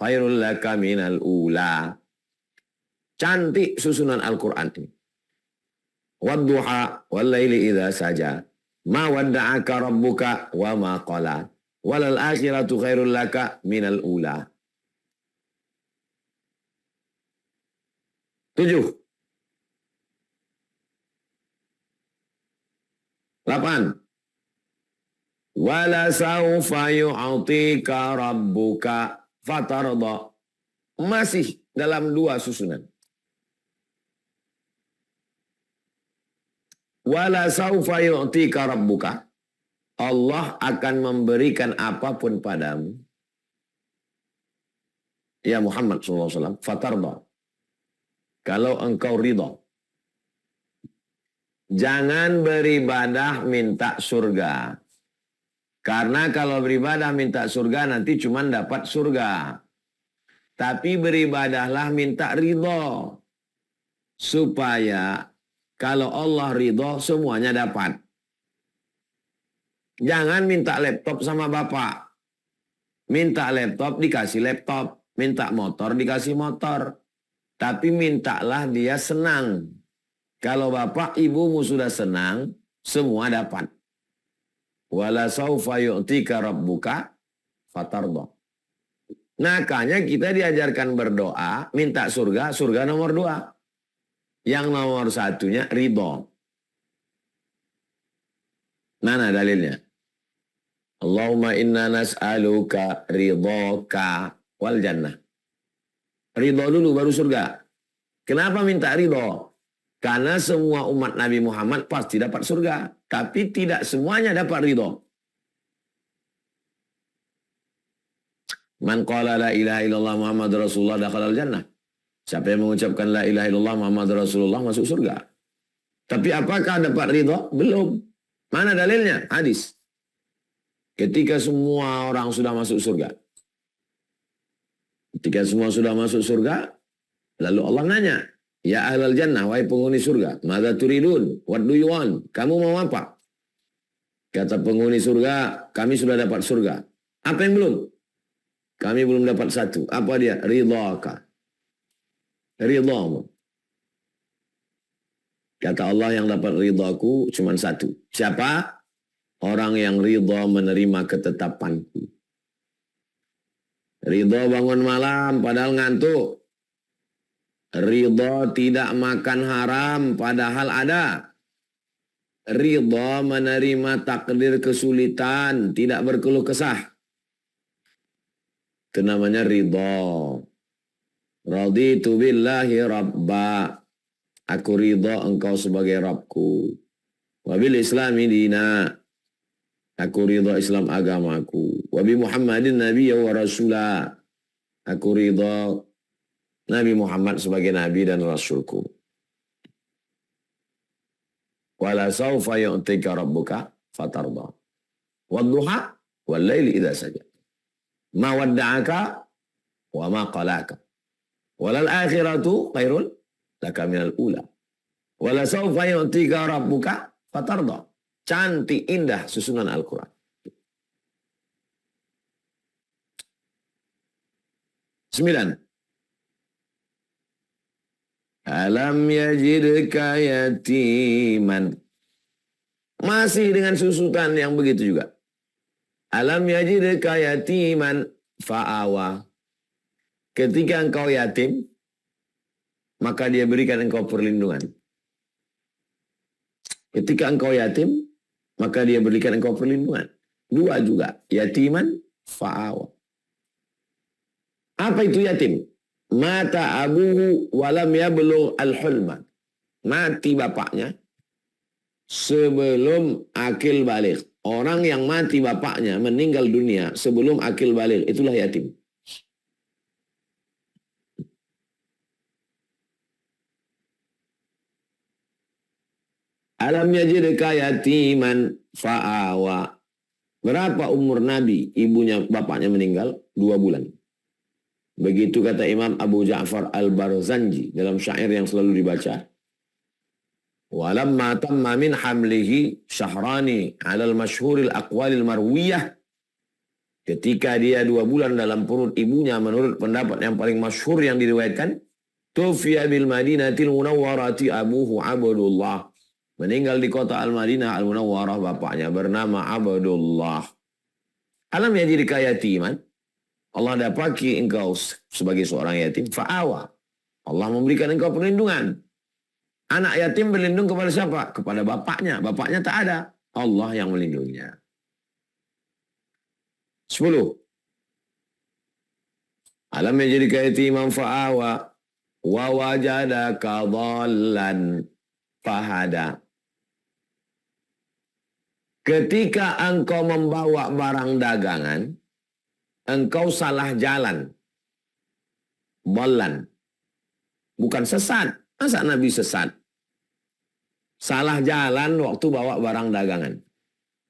khairul laka minal ula. Cantik susunan Al-Quran ini. Wadduha wal laili idza saja. Ma wadda'aka rabbuka wa ma qala. Walal akhiratu khairul laka minal ula. 7. 8. Wala saufa yu'tika rabbuka fatarda. Masih dalam 2 susunan. Wala saufa yu'tika rabbuka. Allah akan memberikan apapun padamu. Ya Muhammad SAW. Fatarda. Kalau engkau ridha. Jangan beribadah minta surga. Karena kalau beribadah minta surga nanti cuma dapat surga. Tapi beribadahlah minta ridha. Supaya kalau Allah ridho, semuanya dapat. Jangan minta laptop sama bapak. Minta laptop, dikasih laptop. Minta motor, dikasih motor. Tapi mintalah dia senang. Kalau bapak, ibumu sudah senang, semua dapat. Wala saufa yu'tika rabbuka fatarda. Makanya kita diajarkan berdoa, minta surga, surga nomor 2. Yang nomor 1-nya ridho. Mana dalilnya? Allahumma inna nas'aluka ridhoka wal jannah. Ridho dulu baru surga. Kenapa minta ridho? Karena semua umat Nabi Muhammad pasti dapat surga. Tapi tidak semuanya dapat ridho. Man qala la ilaha illallah Muhammad Rasulullah dakhalal jannah. Siapa yang mengucapkan la ilaha illallah Muhammad Rasulullah masuk surga. Tapi apakah dapat ridho? Belum. Mana dalilnya? Hadis. Ketika semua orang sudah masuk surga. Ketika semua sudah masuk surga, lalu Allah nanya, ya ahlal jannah, wahai penghuni surga, madza turidun? What do you want? Kamu mau apa? Kata penghuni surga, kami sudah dapat surga. Apa yang belum? Kami belum dapat 1. Apa dia? Ridhaka. Ridhamu. Kata Allah, yang dapat ridhaku cuma 1. Siapa? Orang yang ridha menerima ketetapanku. Ridha bangun malam padahal ngantuk. Ridha tidak makan haram padahal ada. Ridha menerima takdir kesulitan, tidak berkeluh kesah. Itu namanya ridha. Raditu billahi rabba. Aku ridha engkau sebagai Rabbku. Wabil islami dina. Aku ridha Islam agamaku. Wabi Muhammadin nabiyya wa rasulah. Aku ridha Nabi Muhammad sebagai Nabi dan Rasulku. Wala sawfa yu'tika rabbuka fatarda. Wadduha wal laili idza saja. Ma wadda'aka wa ma qalaka. Walal akhiratu khairul laka minal ula. Wala sawfa yu'tika rabbuka fatarda. Cantik indah susunan Al-Quran. 9. Alam yajidka yatiman. Masih dengan susunan yang begitu juga. Alam yajidka yatiman fa'awa. Ketika engkau yatim, maka dia berikan engkau perlindungan. Ketika engkau yatim, maka dia berikan engkau perlindungan. 2 juga. Yatiman fa'awa. Apa itu yatim? Mata abuhu walam yablugh al-hulma. Mati bapaknya sebelum akil balik. Orang yang mati bapaknya meninggal dunia sebelum akil balik. Itulah yatim. Alam yajidka yatiman fa'awa. Berapa umur Nabi? Ibunya, bapaknya meninggal 2 bulan. Begitu kata Imam Abu Ja'far Al-Barzanji dalam syair yang selalu dibaca. Walamma tamma min hamlihi syahrani alal masyhuril aqwalil marwiyah. Ketika dia 2 bulan dalam perut ibunya menurut pendapat yang paling masyhur yang diriwayatkan, tufiya bil madinatil munawwarati abuhu Abdullah. Meninggal di kota Al-Madinah Al-Munawwarah bapaknya bernama Abdullah. Alam yajidika yatiman. Allah dapati engkau sebagai seorang yatim. Fa'awa. Allah memberikan engkau perlindungan. Anak yatim berlindung kepada siapa? Kepada bapaknya. Bapaknya tak ada. Allah yang melindunginya. 10. Alam yajidika yatiman fa'awa. Wa wajadaka dhallan fahada. Ketika engkau membawa barang dagangan, engkau salah jalan. Dhallan. Bukan sesat. Masa Nabi sesat? Salah jalan waktu bawa barang dagangan.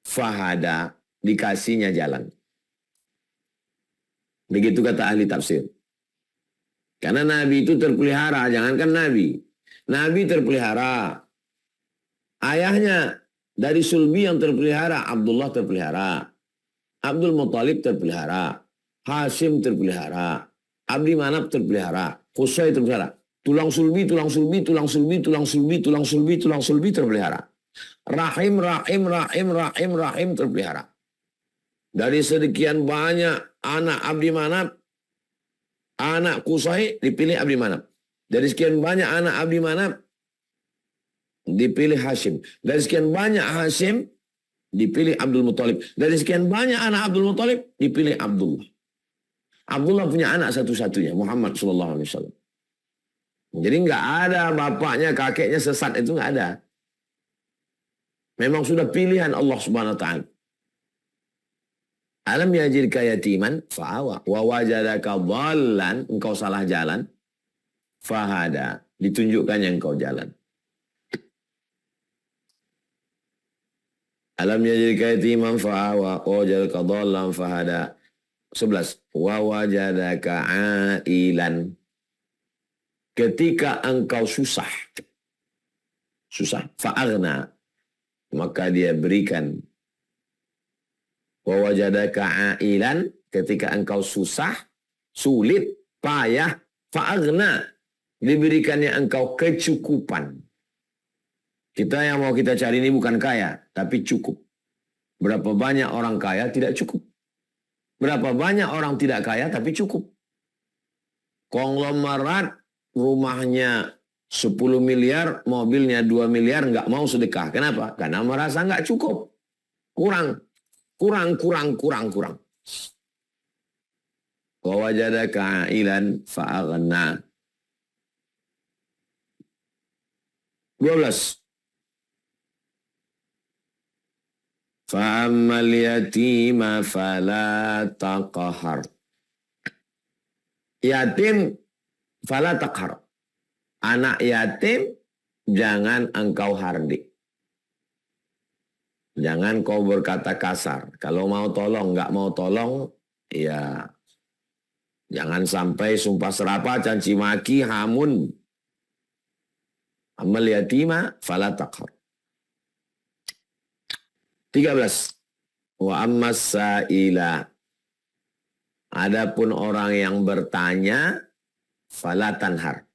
Fahada. Dikasihnya jalan. Begitu kata ahli tafsir. Karena Nabi itu terpelihara. Jangankan Nabi. Nabi terpelihara. Ayahnya dari sulbi yang terpelihara. Abdullah terpelihara. Abdul Muttalib terpelihara. Hashim terpelihara. Abdi Manaf terpelihara. Qusay terpelihara. Tulang sulbi, tulang sulbi, tulang sulbi, tulang sulbi, tulang sulbi, tulang sulbi terpelihara. Rahim terpelihara. Dari sekian banyak anak Abdi Manaf, anak Qusay dipilih Abdi Manaf. Dari sekian banyak anak Abdi Manaf, dipilih Hashim. Dari sekian banyak Hashim, dipilih Abdul Muttalib. Dari sekian banyak anak Abdul Muttalib, dipilih Abdullah. Abdullah punya anak satu-satunya, Muhammad SAW. Jadi nggak ada bapaknya, kakeknya sesat, itu nggak ada. Memang sudah pilihan Allah Subhanahu Wa Taala. Alam yajidka yatiman fa'awa wa wajadaka dhallan, engkau salah jalan, fahada, ditunjukkannya engkau jalan. Alam yajidka yatiman fa'awa wa wajadaka dhallan fahada. 11. Wa wajadaka ailan. Ketika engkau susah, fa'aghna, maka dia berikan. Wa wajadaka ailan, ketika engkau susah, sulit, payah, fa'aghna, diberikannya engkau kecukupan. Kita yang mau kita cari ini bukan kaya, tapi cukup. Berapa banyak orang kaya tidak cukup. Berapa banyak orang tidak kaya tapi cukup. Konglomerat rumahnya 10 miliar, mobilnya 2 miliar, nggak mau sedekah. Kenapa? Karena merasa nggak cukup. Kurang. Wa wajadaka ailan fa'aghna. 12. Fa'ammal yatima fala taqhar. Yatim fala taqhar. Anak yatim jangan engkau hardik. Jangan kau berkata kasar. Kalau mau tolong, nggak mau tolong, ya jangan sampai sumpah serapah, caci maki, hamun. Amal yatima fala taqhar. 13. Wa ammas sa'ila. Adapun orang yang bertanya, fala tanhar.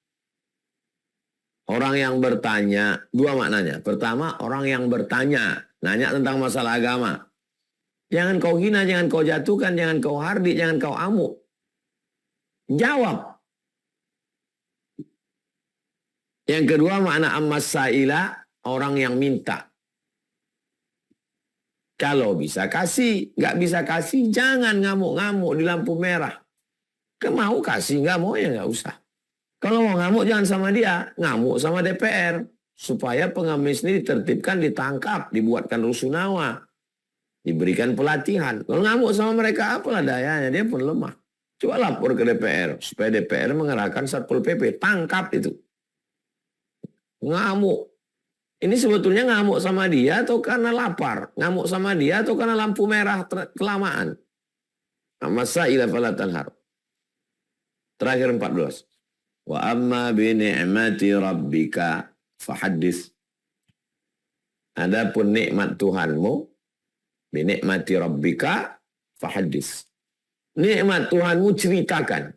Orang yang bertanya, 2 maknanya. Pertama, orang yang bertanya, nanya tentang masalah agama. Jangan kau hina, jangan kau jatuhkan, jangan kau hardik, jangan kau amuk. Jawab. Yang kedua, makna ammas sa'ila, orang yang minta. Kalau bisa kasih, nggak bisa kasih, jangan ngamuk-ngamuk di lampu merah. Mau kasih, nggak mau ya nggak usah. Kalau mau ngamuk jangan sama dia, ngamuk sama DPR. Supaya pengemis ini ditertibkan, ditangkap, dibuatkan rusunawa. Diberikan pelatihan. Kalau ngamuk sama mereka, apalah dayanya, dia pun lemah. Coba lapor ke DPR, supaya DPR mengerahkan Satpol PP, tangkap itu. Ngamuk. Ini sebetulnya ngamuk sama dia atau karena lapar? Ngamuk sama dia atau karena lampu merah kelamaan? Masaila fala tanhar. Terakhir 14. Wa amma bi ni'mati rabbika fahaddits. Adapun nikmat Tuhanmu, bi ni'mati rabbika fahaddits. Nikmat Tuhanmu ceritakan.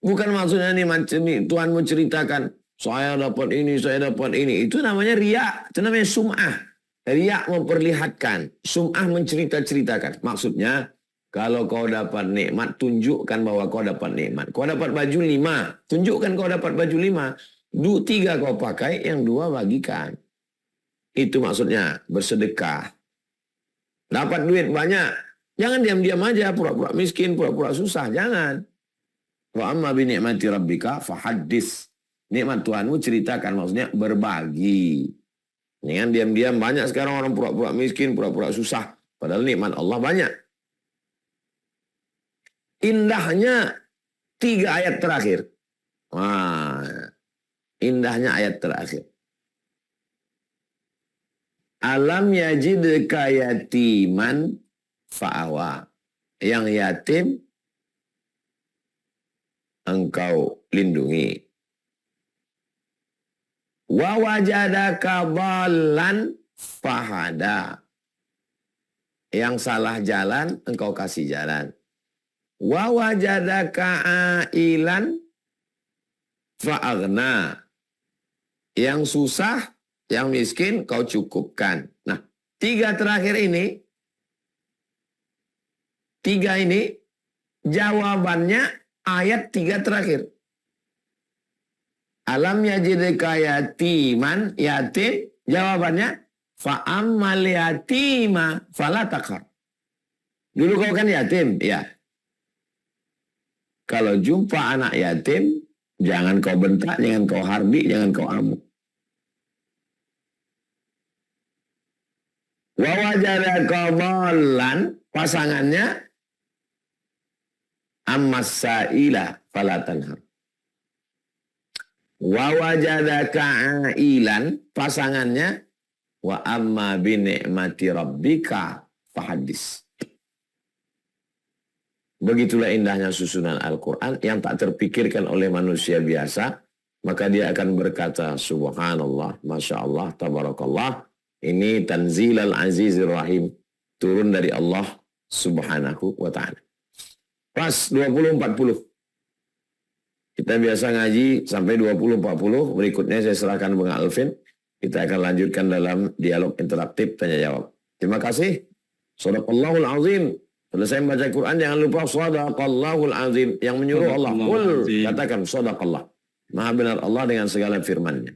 Bukan maksudnya nikmat Tuhanmu ceritakan, saya dapat ini, saya dapat ini. Itu namanya riya, itu namanya sum'ah. Riya memperlihatkan, sum'ah mencerita-ceritakan. Maksudnya, kalau kau dapat nikmat, tunjukkan bahwa kau dapat nikmat. Kau dapat baju 5, tunjukkan kau dapat baju 5. 3 kau pakai, yang 2 bagikan. Itu maksudnya, bersedekah. Dapat duit banyak, jangan diam-diam aja, pura-pura miskin, pura-pura susah, jangan. Wa amma bi ni'mati rabbika fahaddits. Nikmat Tuhanmu ceritakan, maksudnya berbagi. Jangan diam-diam, banyak sekarang orang pura-pura miskin, pura-pura susah. Padahal nikmat Allah banyak. Indahnya 3 ayat terakhir. Wah, indahnya ayat terakhir. Alam yajidka yatiman fa'awa. Yang yatim engkau lindungi. Wa wajadaka dhallan fahada. Yang salah jalan engkau kasih jalan. Wa wajadaka ailan fa'aghna. Yang susah, yang miskin kau cukupkan. Nah, 3 terakhir ini, 3 ini jawabannya ayat 3 terakhir. Alam yajidka yatiman, yatim, jawabannya fa'ammal yatima fala taqhar. Dulu kau kan yatim, ya. Kalau jumpa anak yatim, jangan kau bentak, jangan kau hardik, jangan kau amuk. Wa wajadaka dhallan, pasangannya ammas sa'ila fala tanhar. Wa wajadaka ailan, pasangannya wa amma bi ni'mati rabbika fahaddits. Begitulah indahnya susunan Al-Quran yang tak terpikirkan oleh manusia biasa. Maka dia akan berkata, subhanallah, masya Allah, tabarakallah. Ini tanzil al-azizir rahim. Turun dari Allah subhanahu wa ta'ala. Pas 20-40. Kita biasa ngaji sampai 20-40. Berikutnya saya serahkan Bang Alvin. Kita akan lanjutkan dalam dialog interaktif tanya-jawab. Terima kasih. Shadaqallahul azim. Selesai membaca Quran, jangan lupa Shadaqallahul azim. Yang menyuruh Allah. Katakan Shadaqallah. Maha benar Allah dengan segala firman-Nya.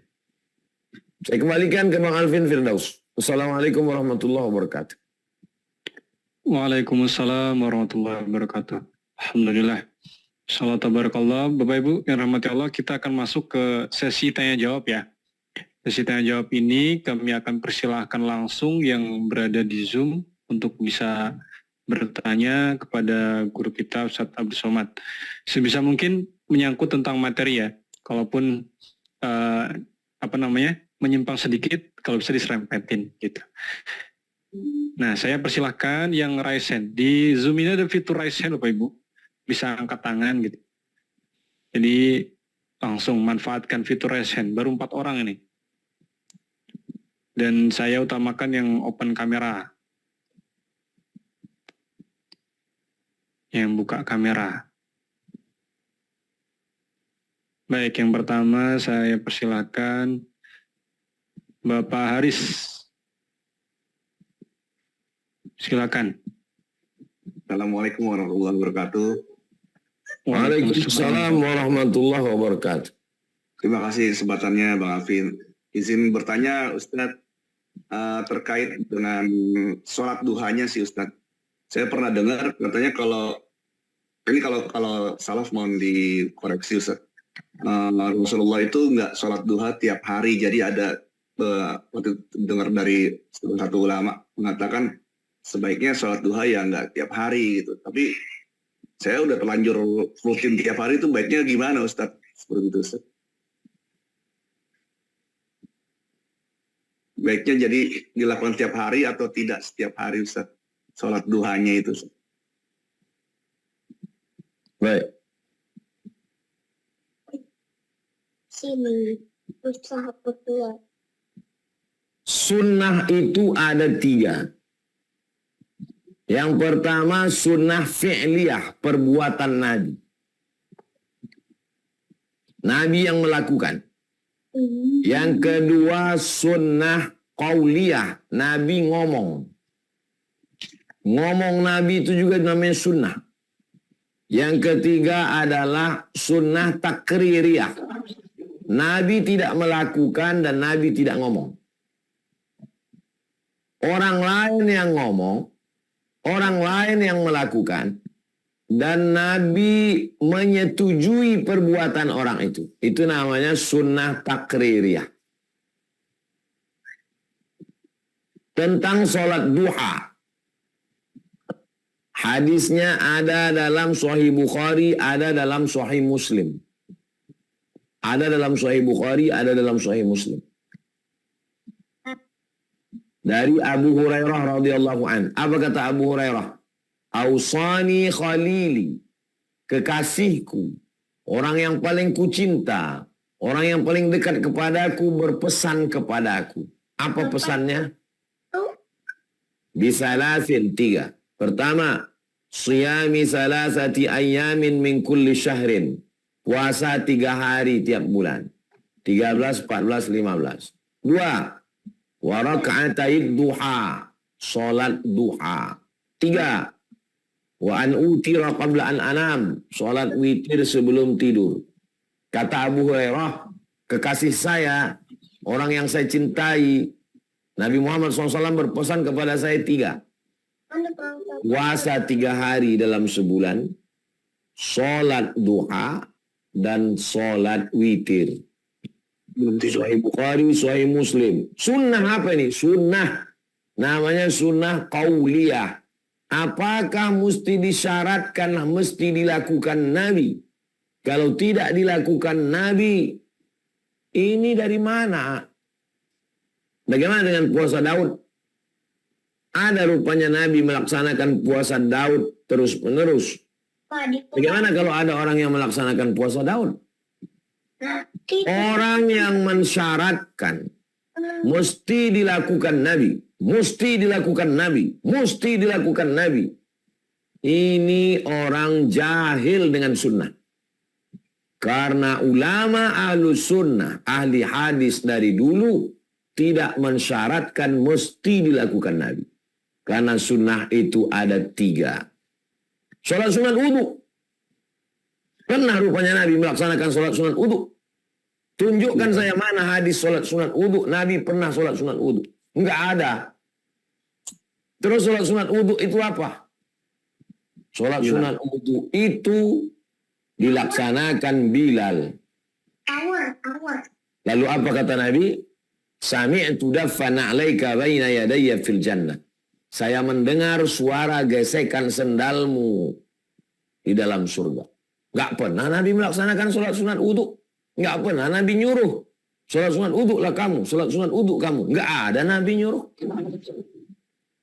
Saya kembalikan ke Bang Alvin Firdaus. Assalamualaikum warahmatullahi wabarakatuh. Waalaikumsalam warahmatullahi wabarakatuh. Alhamdulillah. Salam tabarakallah. Bapak Ibu yang rahmati Allah, kita akan masuk ke sesi tanya jawab ya. Sesi tanya jawab ini kami akan persilahkan langsung yang berada di Zoom untuk bisa bertanya kepada guru kita Ustadz Abdul Somad. Sebisa mungkin menyangkut tentang materi ya. Kalaupun menyimpang sedikit, kalau bisa diserempetin gitu. Nah, saya persilahkan yang raise hand. Di Zoom ini ada fitur raise hand Bapak Ibu. Bisa angkat tangan gitu. Jadi langsung manfaatkan fitur raise hand. Baru 4 orang ini. Dan saya utamakan yang open kamera. Yang buka kamera. Baik, yang pertama saya persilakan Bapak Haris. Silakan. Assalamualaikum warahmatullahi wabarakatuh. Waalaikumsalam warahmatullahi wabarakatuh. Terima kasih kesempatannya Bang Alvin. Izin bertanya Ustadz terkait dengan sholat duhanya sih Ustadz. Saya pernah dengar katanya kalau salaf mohon dikoreksi Ustadz. Rasulullah itu nggak sholat duha tiap hari, jadi ada waktu dengar dari satu ulama mengatakan sebaiknya sholat duha ya nggak tiap hari gitu. Tapi saya udah terlanjur rutin tiap hari, itu baiknya gimana Ustadz? Seperti itu Ustadz. baiknya jadi dilakukan tiap hari atau tidak setiap hari Ustaz? Sholat duhanya itu. Ustaz. Baik. Sini, usaha berdua. Sunnah itu ada 3. Yang pertama sunnah fi'liyah, perbuatan Nabi. Nabi yang melakukan. Yang kedua sunnah qauliyah, Nabi ngomong. Ngomong Nabi itu juga namanya sunnah. Yang ketiga adalah sunnah takririyah. Nabi tidak melakukan dan Nabi tidak ngomong. Orang lain yang ngomong, orang lain yang melakukan, dan Nabi menyetujui perbuatan orang itu. Itu namanya sunnah takririyah. Tentang sholat duha. Hadisnya ada dalam Sahih Bukhari, ada dalam Sahih Muslim. Ada dalam Sahih Bukhari, ada dalam Sahih Muslim. Dari Abu Hurairah radhiyallahu an. Apa kata Abu Hurairah? Ausani khalili, kekasihku, orang yang paling kucinta, orang yang paling dekat kepadaku berpesan kepadaku. Apa pesannya? Bisalasin 3. Pertama, siyami salasati ayyamin min kulli syahrin. Puasa 3 hari tiap bulan. 13, 14, 15. 2. Wa raka'ataid duha. Salat duha. 3. Wa an utira qabla an anam. Salat witir sebelum tidur. Kata Abu Hurairah, kekasih saya, orang yang saya cintai, Nabi Muhammad SAW berpesan kepada saya 3. Puasa 3 hari dalam sebulan, salat duha, dan salat witir. Sahih Bukhari, Sahih Muslim. Sunnah apa ini? Sunnah. Namanya sunnah qauliyah. Apakah mesti disyaratkan, mesti dilakukan Nabi? Kalau tidak dilakukan Nabi, ini dari mana? Bagaimana dengan puasa Daud? Ada rupanya Nabi melaksanakan puasa Daud terus-menerus. Bagaimana kalau ada orang yang melaksanakan puasa Daud? Orang yang mensyaratkan mesti dilakukan Nabi, mesti dilakukan Nabi, mesti dilakukan Nabi. Ini orang jahil dengan sunnah. Karena ulama ahlu sunnah, ahli hadis dari dulu tidak mensyaratkan mesti dilakukan Nabi. Karena sunnah itu ada 3. Sholat sunat wudu. Pernah rupanya Nabi melaksanakan sholat sunat wudu. Tunjukkan saya mana hadis sholat sunat wudu. Nabi pernah sholat sunat wudu. Enggak ada. Terus sholat sunat wudu itu apa? Sholat sunat wudu itu dilaksanakan Bilal. Lalu apa kata Nabi? Sami'tu daffana 'alaika baina yadayya fil jannah. Saya mendengar suara gesekan sendalmu di dalam surga. Enggak pernah Nabi melaksanakan sholat sunat wudu. Enggak pernah Nabi nyuruh. Sholat sunat wudu lah kamu. Sholat sunat wudu kamu. Enggak ada Nabi nyuruh.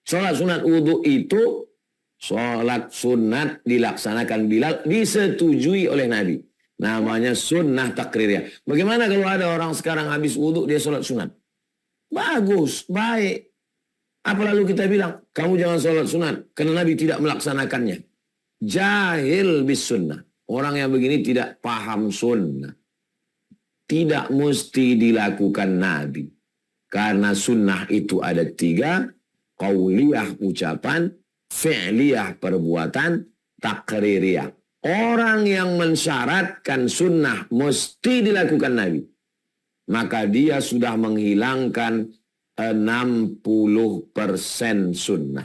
Sholat sunat wudu itu sholat sunat dilaksanakan Bilal, disetujui oleh Nabi. Namanya sunnah takririyah. Bagaimana kalau ada orang sekarang habis wudu dia sholat sunat? Bagus, baik. Apa lalu kita bilang, kamu jangan sholat sunat, karena Nabi tidak melaksanakannya. Jahil bis sunnah. Orang yang begini tidak paham sunnah. Tidak mesti dilakukan Nabi. Karena sunnah itu ada 3, qauliyah ucapan, fi'liyah perbuatan, takririyah. Orang yang mensyaratkan sunnah mesti dilakukan Nabi, maka dia sudah menghilangkan 60% sunnah.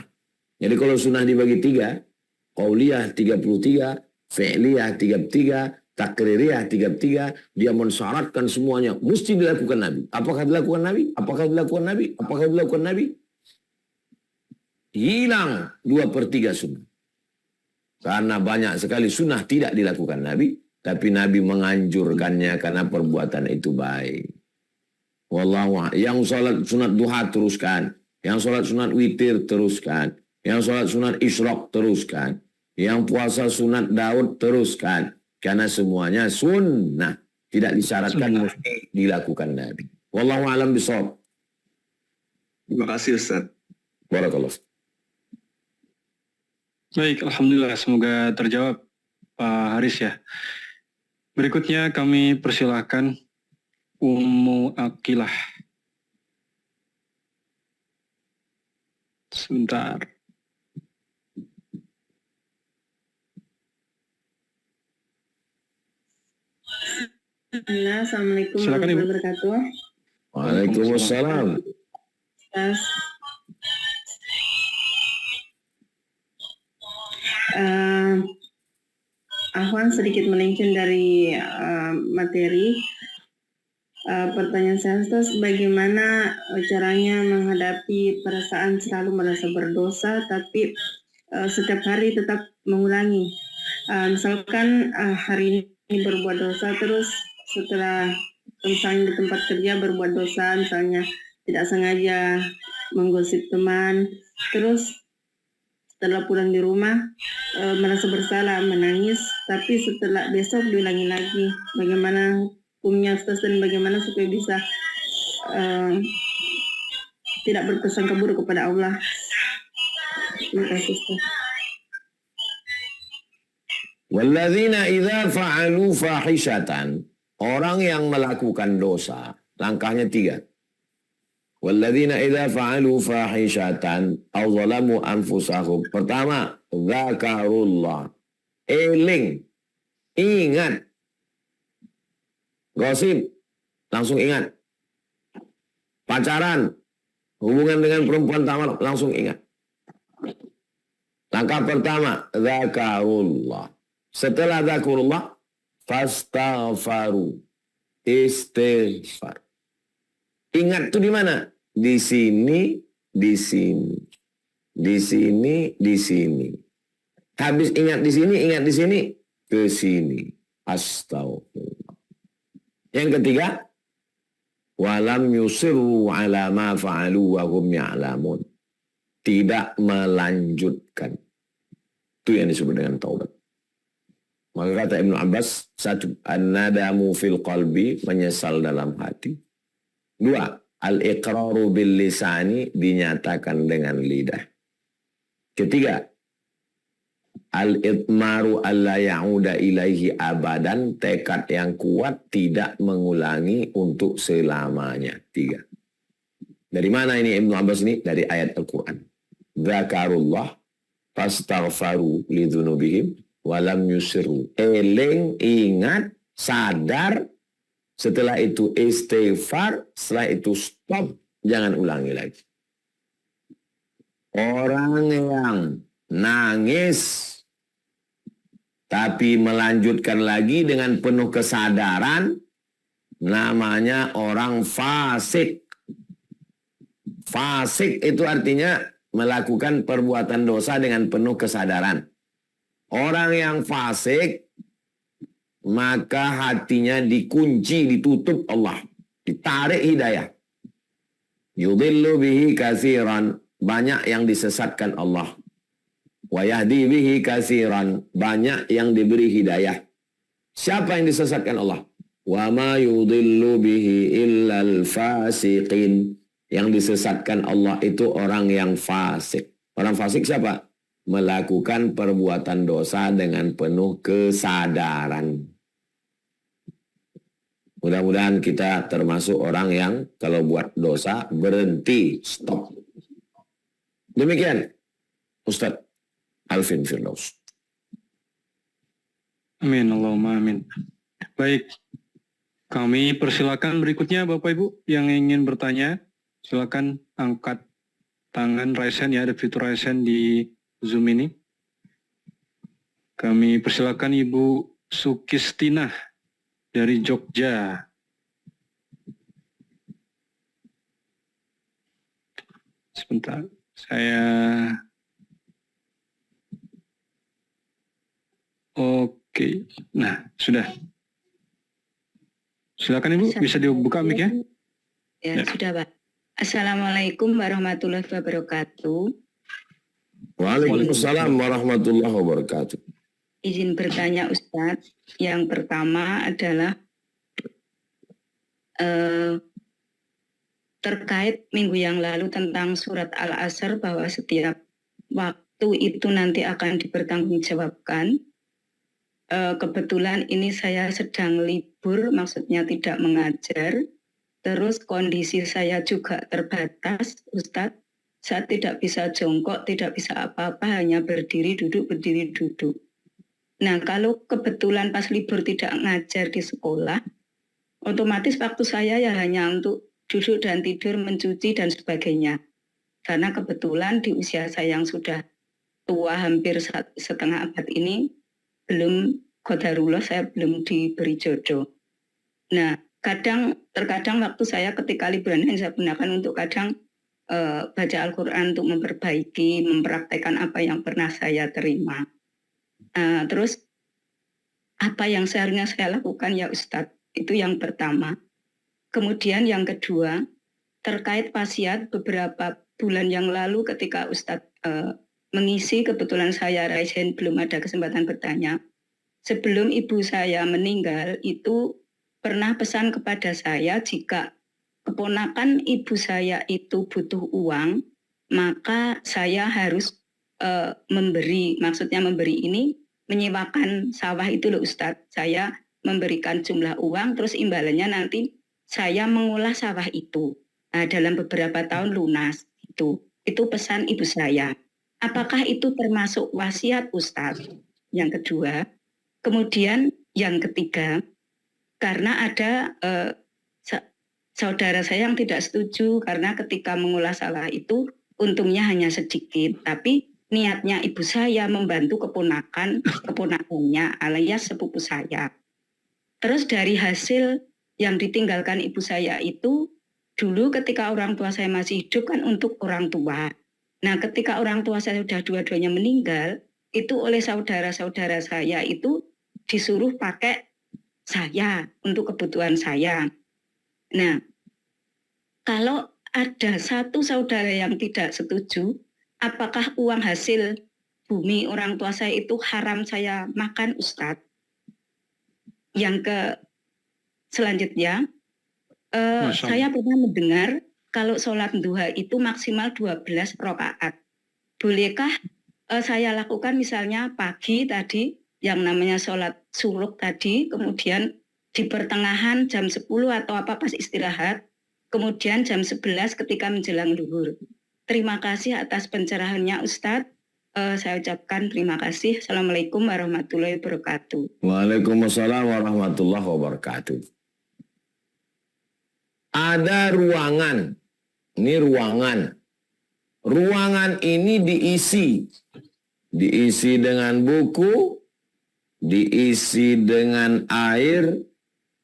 Jadi kalau sunnah dibagi 3, qauliyah 33, fi'liyah 33, takririyah 33, dia mensyaratkan semuanya mesti dilakukan Nabi. Apakah dilakukan Nabi? Apakah dilakukan Nabi? Apakah dilakukan Nabi? Hilang 2/3 sunnah. Karena banyak sekali sunnah tidak dilakukan Nabi, tapi Nabi menganjurkannya karena perbuatan itu baik. Yang sholat sunat duha teruskan. Yang sholat sunat witir teruskan. Yang sholat sunat isyraq teruskan. Yang puasa sunat Daud teruskan. Karena semuanya sunnah. Tidak disyaratkan Sunnah. mesti dilakukan Nabi. Wallahu a'lam bishawab. Terima kasih Ustaz. Barakallah. Baik, Alhamdulillah. Semoga terjawab Pak Haris ya. Berikutnya kami persilahkan Ummu Akilah. Sebentar. Assalamualaikum Silakan, Ibu. warahmatullahi wabarakatuh. Waalaikumsalam. Ustaz. Eh, Ahwan sedikit melenceng dari materi. Pertanyaan saya Ustaz, bagaimana caranya menghadapi perasaan selalu merasa berdosa tapi setiap hari tetap mengulangi. Misalkan hari ini berbuat dosa, terus setelah misalnya di tempat kerja berbuat dosa, misalnya tidak sengaja menggosip teman, terus setelah pulang di rumah merasa bersalah, menangis, tapi setelah besok diulangi lagi. Bagaimana hukumnya Ustaz dan bagaimana supaya bisa tidak berprasangka buruk kepada Allah? Terima kasih Ustaz. Walladzina idza fa'alu fahishatan, orang yang melakukan dosa, langkahnya 3. Walladzina idza fa'alu fahishatan aw zalamu anfusahum. Pertama, dzakarullah. Eling, ingat. Gosip, langsung ingat. Pacaran, hubungan dengan perempuan tamat, langsung ingat. Langkah pertama, dzakarullah. Setelah dzakarullah, fastaghfaru. Istighfar. Ingat itu di mana? Di sini, di sini. Di sini, di sini. Habis ingat di sini, ke sini. Astagfirullah. Yang ketiga, walam yusirru ala ma fa'alu wa hum ya'lamun. Tidak melanjutkan. Itu yang disebut dengan taubat. Maka kata Ibnu Abbas, 1, an-nadamu fil qalbi, menyesal dalam hati. 2, al-iqraru bil lisani, dinyatakan dengan lidah. 3, al-itmaru alla ya'uda ilaihi abadan, tekad yang kuat tidak mengulangi untuk selamanya. 3. Dari mana ini Ibnu Abbas ini? Dari ayat Al-Quran. Dzakarullah fastaghfaru lidzunubihim walam yusirru. Eling, ingat, sadar, setelah itu istighfar, setelah itu stop, jangan ulangi lagi. Orang yang nangis tapi melanjutkan lagi dengan penuh kesadaran, namanya orang fasik. Fasik itu artinya melakukan perbuatan dosa dengan penuh kesadaran. Orang yang fasik, maka hatinya dikunci, ditutup Allah. Ditarik hidayah. Yudhillu bihi katsiran, banyak yang disesatkan Allah. Wa yahdi bihi katsiran, banyak yang diberi hidayah. Siapa yang disesatkan Allah? Wa ma yudhillu bihi illal fasiqin. Yang disesatkan Allah itu orang yang fasik. Orang fasik siapa? Melakukan perbuatan dosa dengan penuh kesadaran. Mudah-mudahan kita termasuk orang yang kalau buat dosa berhenti, stop. Demikian Ustadz Alvin Firdaus. Amin, Allahumma amin. Baik, kami persilakan berikutnya Bapak Ibu yang ingin bertanya, silakan angkat tangan, raise hand ya, ada fitur raise hand di Zoom ini. Kami persilakan Ibu Sukistina dari Jogja. Sebentar, saya... Oke, nah sudah. Silakan Ibu, bisa dibuka mic ya. Ya, sudah Pak. Assalamualaikum warahmatullahi wabarakatuh. Waalaikumsalam warahmatullahi wabarakatuh. Izin bertanya Ustadz. Yang pertama adalah terkait minggu yang lalu tentang surat Al-Asr bahwa setiap waktu itu nanti akan dipertanggungjawabkan. Kebetulan ini saya sedang libur, maksudnya tidak mengajar. Terus kondisi saya juga terbatas, Ustadz. Saya tidak bisa jongkok, tidak bisa apa-apa, hanya berdiri, duduk, berdiri, duduk. Nah, kalau kebetulan pas libur tidak ngajar di sekolah, otomatis waktu saya ya hanya untuk duduk dan tidur, mencuci, dan sebagainya. Karena kebetulan di usia saya yang sudah tua, hampir setengah abad ini, qadarullah saya belum diberi jodoh. Nah, terkadang waktu saya ketika liburan yang saya gunakan untuk kadang baca Al-Quran untuk memperbaiki, mempraktekkan apa yang pernah saya terima. Terus apa yang seharusnya saya lakukan ya Ustadz, itu yang pertama. Kemudian yang kedua, terkait wasiat beberapa bulan yang lalu ketika Ustadz mengisi, kebetulan saya Raisen belum ada kesempatan bertanya. Sebelum ibu saya meninggal itu pernah pesan kepada saya jika keponakan ibu saya itu butuh uang, maka saya harus memberi, maksudnya memberi ini menyewakan sawah itu loh Ustadz. Saya memberikan jumlah uang, terus imbalannya nanti saya mengolah sawah itu. Nah, dalam beberapa tahun lunas itu pesan ibu saya. Apakah itu termasuk wasiat Ustadz? Yang kedua, kemudian yang ketiga, karena ada saudara saya yang tidak setuju karena ketika mengolah sawah itu untungnya hanya sedikit, tapi niatnya ibu saya membantu keponakannya alias sepupu saya. Terus dari hasil yang ditinggalkan ibu saya itu dulu ketika orang tua saya masih hidup kan untuk orang tua. Nah, ketika orang tua saya sudah dua-duanya meninggal, itu oleh saudara-saudara saya itu disuruh pakai saya untuk kebutuhan saya. Nah, kalau ada satu saudara yang tidak setuju, apakah uang hasil bumi orang tua saya itu haram saya makan Ustadz? Yang selanjutnya, saya pernah mendengar kalau sholat duha itu maksimal 12 rakaat. Bolehkah saya lakukan misalnya pagi tadi yang namanya sholat suruk tadi, kemudian di pertengahan jam 10 atau apa pas istirahat, kemudian jam 11 ketika menjelang zuhur. Terima kasih atas pencerahannya Ustadz. Saya ucapkan terima kasih. Assalamualaikum warahmatullahi wabarakatuh. Waalaikumsalam warahmatullahi wabarakatuh. Ada ruangan. Ini ruangan. Ruangan ini diisi. Diisi dengan buku, diisi dengan air,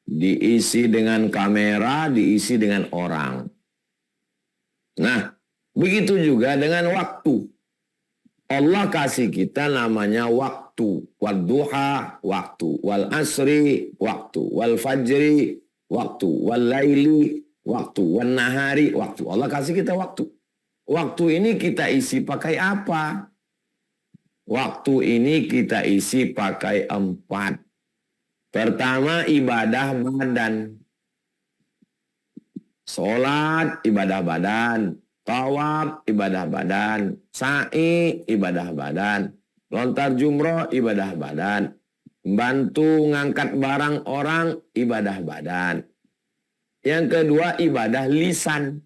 diisi dengan kamera, diisi dengan orang. Nah, begitu juga dengan waktu. Allah kasih kita namanya waktu. Wadduha, waktu. Wal asri, waktu. Wal fajri, waktu. Wal laili, waktu. Wal nahari, waktu. Allah kasih kita waktu. Waktu ini kita isi pakai apa? Waktu ini kita isi pakai 4. Pertama, ibadah badan. Sholat, ibadah badan. Tawaf, ibadah badan. Sa'i, ibadah badan. Lontar jumroh, ibadah badan. Bantu ngangkat barang orang, ibadah badan. Yang kedua, ibadah lisan.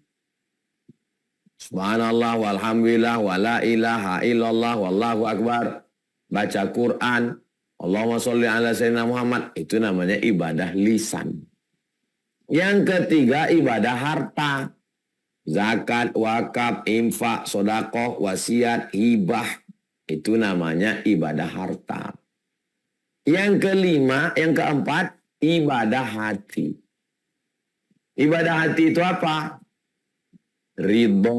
Subhanallah, walhamdulillah, wala ilaha illallah, wallahu akbar. Baca Quran. Allahumma sholli ala sayyidina Muhammad. Itu namanya ibadah lisan. Yang ketiga, ibadah harta. Zakat, wakaf, infak, sodakoh, wasiat, hibah. Itu namanya ibadah harta. Yang kelima, yang keempat, ibadah hati. Ibadah hati itu apa? Ridho,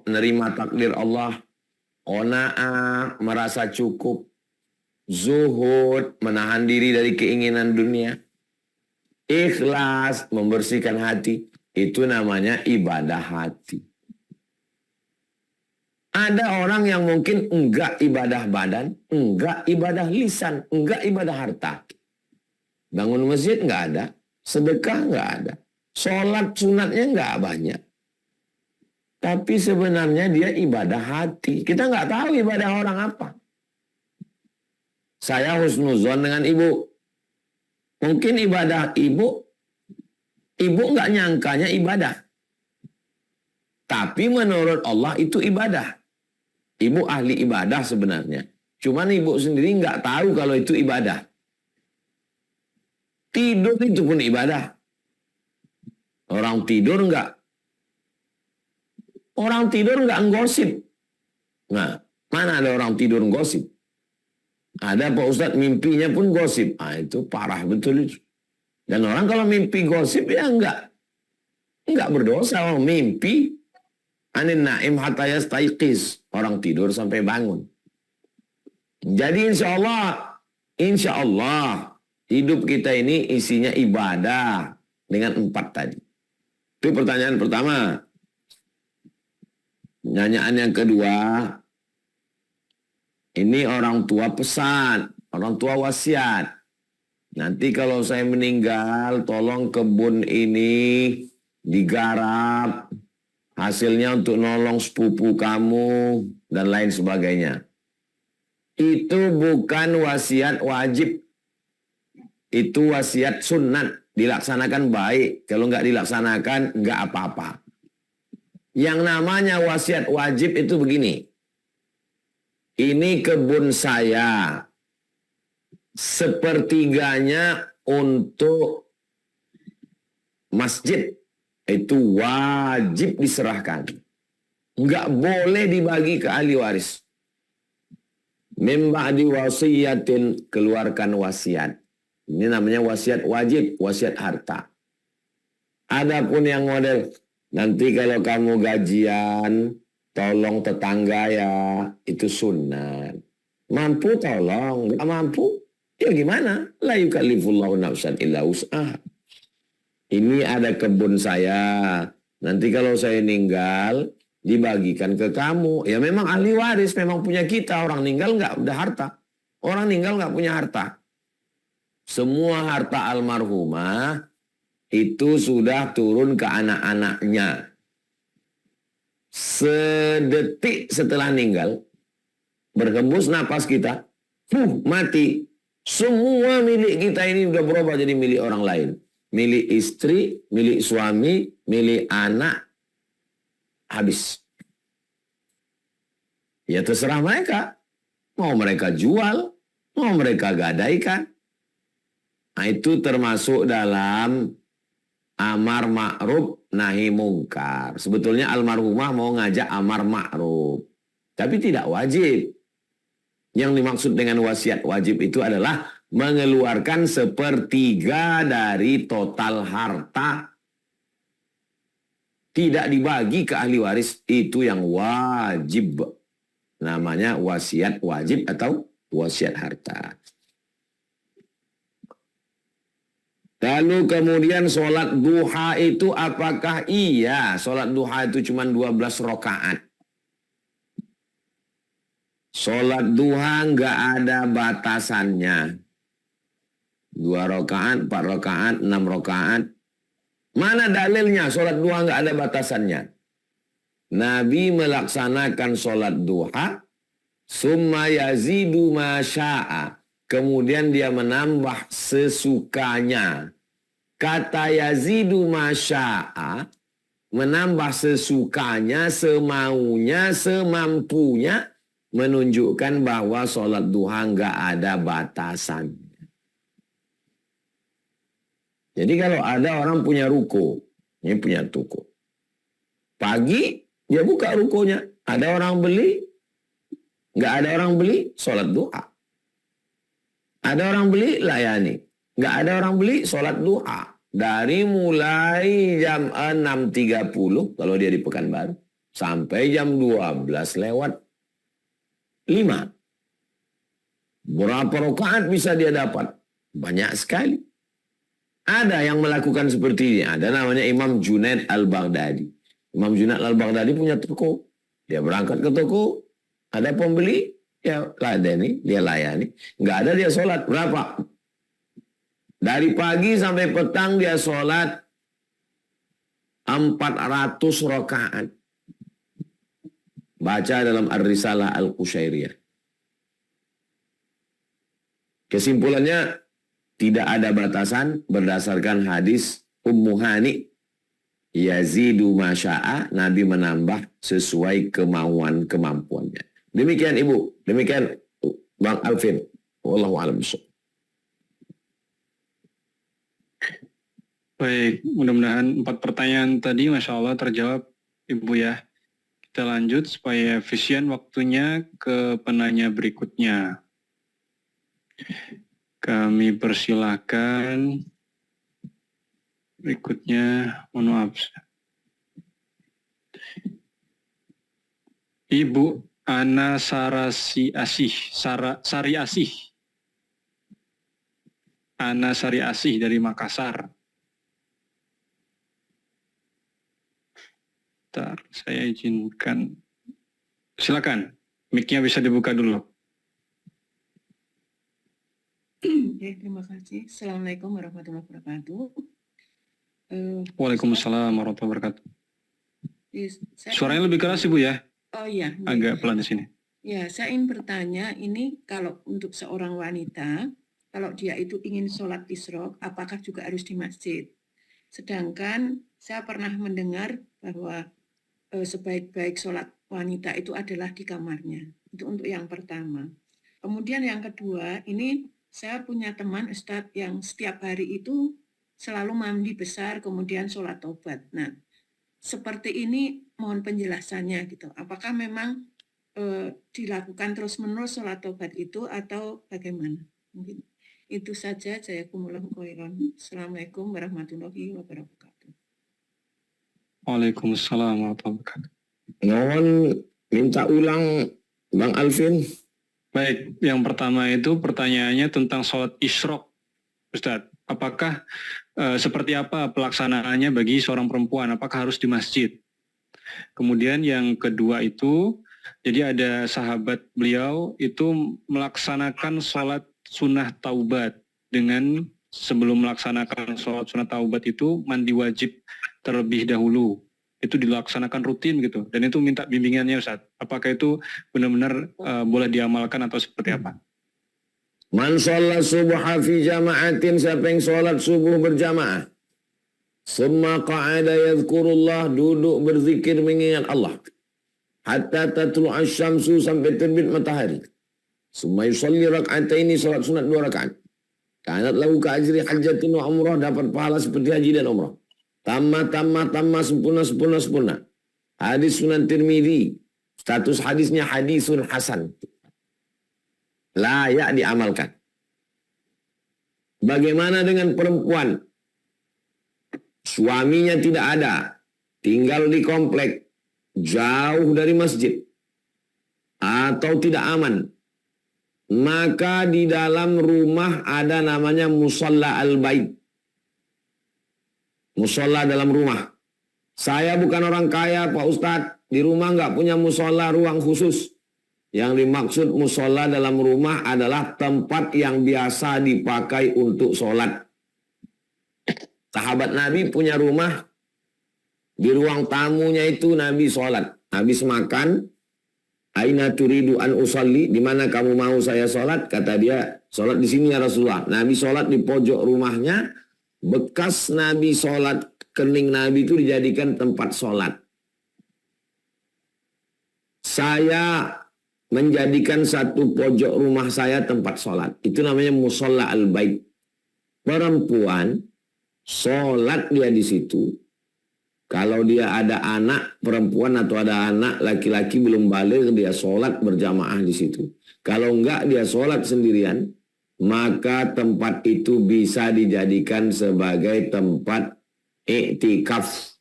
menerima takdir Allah. Qanaah, merasa cukup. Zuhud, menahan diri dari keinginan dunia. Ikhlas, membersihkan hati. Itu namanya ibadah hati. Ada orang yang mungkin enggak ibadah badan, enggak ibadah lisan, enggak ibadah harta. Bangun masjid enggak ada, sedekah enggak ada, sholat sunatnya enggak banyak. Tapi sebenarnya dia ibadah hati. Kita enggak tahu ibadah orang apa. Saya husnuzon dengan ibu. Mungkin ibadah ibu enggak nyangkanya ibadah. Tapi menurut Allah itu ibadah. Ibu ahli ibadah sebenarnya. Cuman ibu sendiri nggak tahu kalau itu ibadah. Tidur itu pun ibadah. Orang tidur nggak gosip. Nah, mana ada orang tidur gosip? Ada Pak Ustadz mimpinya pun gosip. Ah, itu parah betul itu. Dan orang kalau mimpi gosip ya nggak berdosa. Orang mimpi anin naim hatta yastaiqiz. Orang tidur sampai bangun. Jadi insya Allah hidup kita ini isinya ibadah dengan 4 tadi. Itu pertanyaan pertama. Pertanyaan yang kedua, ini orang tua pesan, orang tua wasiat. Nanti kalau saya meninggal, tolong kebun ini digarap. Hasilnya untuk nolong sepupu kamu dan lain sebagainya. Itu bukan wasiat wajib. Itu wasiat sunat. Dilaksanakan baik. Kalau nggak dilaksanakan, nggak apa-apa. Yang namanya wasiat wajib itu begini. Ini kebun saya. Sepertiganya untuk masjid. Itu wajib diserahkan. Nggak boleh dibagi ke ahli waris. Mim ba'di wasiyatin, keluarkan wasiat. Ini namanya wasiat wajib, wasiat harta. Adapun yang model, nanti kalau kamu gajian, tolong tetangga ya, itu sunat. Mampu tolong, nggak mampu, ya gimana? La yukallifullahu nafsan illa wus'aha. Ini ada kebun saya. Nanti kalau saya meninggal, dibagikan ke kamu. Ya memang ahli waris, memang punya kita. Orang meninggal nggak ada harta. Orang meninggal nggak punya harta. Semua harta almarhumah itu sudah turun ke anak-anaknya. Sedetik setelah meninggal, berhembus napas kita, mati. Semua milik kita ini sudah berubah jadi milik orang lain. Milik istri, milik suami, milik anak, habis. Ya terserah mereka. Mau mereka jual, mau mereka gadaikan. Nah, itu termasuk dalam amar ma'ruf nahi mungkar. Sebetulnya almarhumah mau ngajak amar ma'ruf. Tapi tidak wajib. Yang dimaksud dengan wasiat wajib itu adalah mengeluarkan 1/3 dari total harta. Tidak dibagi ke ahli waris. Itu yang wajib. Namanya wasiat wajib atau wasiat harta. Lalu kemudian sholat duha itu apakah iya? Sholat duha itu cuma 12 rakaat. Sholat duha nggak ada batasannya. 2 rakaat, 4 rakaat, 6 rakaat. Mana dalilnya sholat duha nggak ada batasannya? Nabi melaksanakan sholat duha, summa yazidu ma sya'a. Kemudian dia menambah sesukanya. Kata yazidu ma sya'a, menambah sesukanya, semaunya, semampunya, menunjukkan bahwa sholat duha nggak ada batasan. Jadi kalau ada orang punya ruko, ini punya toko. Pagi dia buka rukonya, ada orang beli, nggak ada orang beli, sholat duha. Ada orang beli, layani. Nggak ada orang beli, sholat duha. Dari mulai jam 6.30, kalau dia di Pekanbaru, sampai jam 12:05. Berapa rakaat bisa dia dapat? Banyak sekali. Ada yang melakukan seperti ini. Ada namanya Imam Junaid al-Baghdadi. Imam Junaid al-Baghdadi punya toko. Dia berangkat ke toko, ada pembeli, ya ladeni, dia layani. Nggak ada dia sholat. Berapa? Dari pagi sampai petang dia sholat 400 rakaat. Baca dalam Ar-Risalah Al-Qushairiyah. Kesimpulannya, tidak ada batasan berdasarkan hadis Ummu Hani. Yazidu masya'a, Nabi menambah sesuai kemampuannya. Demikian Ibu, demikian Bang Alvin. Wallahu a'lam bishawab. Baik, mudah-mudahan 4 pertanyaan tadi Masya Allah terjawab Ibu ya. Kita lanjut supaya efisien waktunya ke penanya berikutnya. Kami persilakan berikutnya, mohon maaf. Ibu Ana Sari Asih. Ana Sari Asih dari Makassar. Bentar, saya izinkan. Silakan, mic-nya bisa dibuka dulu. Ya, terima kasih. Assalamualaikum warahmatullahi wabarakatuh. Waalaikumsalam warahmatullahi wabarakatuh. Saya, Suaranya lebih keras Ibu ya, oh iya, agak pelan di sini. ya, saya ingin bertanya, ini kalau untuk seorang wanita, kalau dia itu ingin sholat isyraq, apakah juga harus di masjid? Sedangkan saya pernah mendengar bahwa sebaik-baik sholat wanita itu adalah di kamarnya. Itu untuk yang pertama. Kemudian yang kedua, ini saya punya teman Ustadz yang setiap hari itu selalu mandi besar, kemudian sholat taubat. Nah, seperti ini mohon penjelasannya gitu. Apakah memang dilakukan terus-menerus sholat taubat itu atau bagaimana? Mungkin itu saja. Jazakumullahu khairan. Assalamualaikum warahmatullahi wabarakatuh. Waalaikumsalam warahmatullahi wabarakatuh. Mohon minta ulang Bang Alvin. Baik, yang pertama itu pertanyaannya tentang sholat isyraq, Ustadz. Apakah seperti apa pelaksanaannya bagi seorang perempuan? Apakah harus di masjid? Kemudian yang kedua itu, jadi ada sahabat beliau itu melaksanakan sholat sunnah taubat dengan sebelum melaksanakan sholat sunnah taubat itu mandi wajib terlebih dahulu. Itu dilaksanakan rutin gitu, dan itu minta bimbingannya Ustaz. Apakah itu benar-benar boleh diamalkan atau seperti apa? Man sholat subha fi jama'atin, siapa yang sholat subuh berjamaah. Summa qa'ada yadhkurullah, duduk berzikir mengingat Allah. Hatta tatlu'a syamsu, sampai terbit matahari. Summa yusalli rak'ataini, sholat sunat 2 rakaat. Kanat lahu ka'ajri hajjatin wa umrah, dapat pahala seperti haji dan umrah. Tamma, sempurna. Hadis Sunan Tirmidzi, status hadisnya hadisun hasan. Layak diamalkan. Bagaimana dengan perempuan? Suaminya tidak ada, tinggal di komplek, jauh dari masjid, atau tidak aman. Maka di dalam rumah ada namanya musalla al-bait. Musola dalam rumah. Saya bukan orang kaya Pak Ustadz. Di rumah nggak punya musola ruang khusus. Yang dimaksud musola dalam rumah adalah tempat yang biasa dipakai untuk sholat. Sahabat Nabi punya rumah. Di ruang tamunya itu Nabi sholat. Habis makan. Aina turidu an usalli. Di mana kamu mau saya sholat? Kata dia, sholat di sini ya Rasulullah. Nabi sholat di pojok rumahnya. Bekas Nabi sholat, kening Nabi itu dijadikan tempat sholat. Saya menjadikan satu pojok rumah saya tempat sholat. Itu namanya musola al-bait. Perempuan, sholat dia di situ. Kalau dia ada anak perempuan atau ada anak laki-laki belum balik, dia sholat berjamaah di situ. Kalau enggak, dia sholat sendirian. Maka tempat itu bisa dijadikan sebagai tempat iktikaf.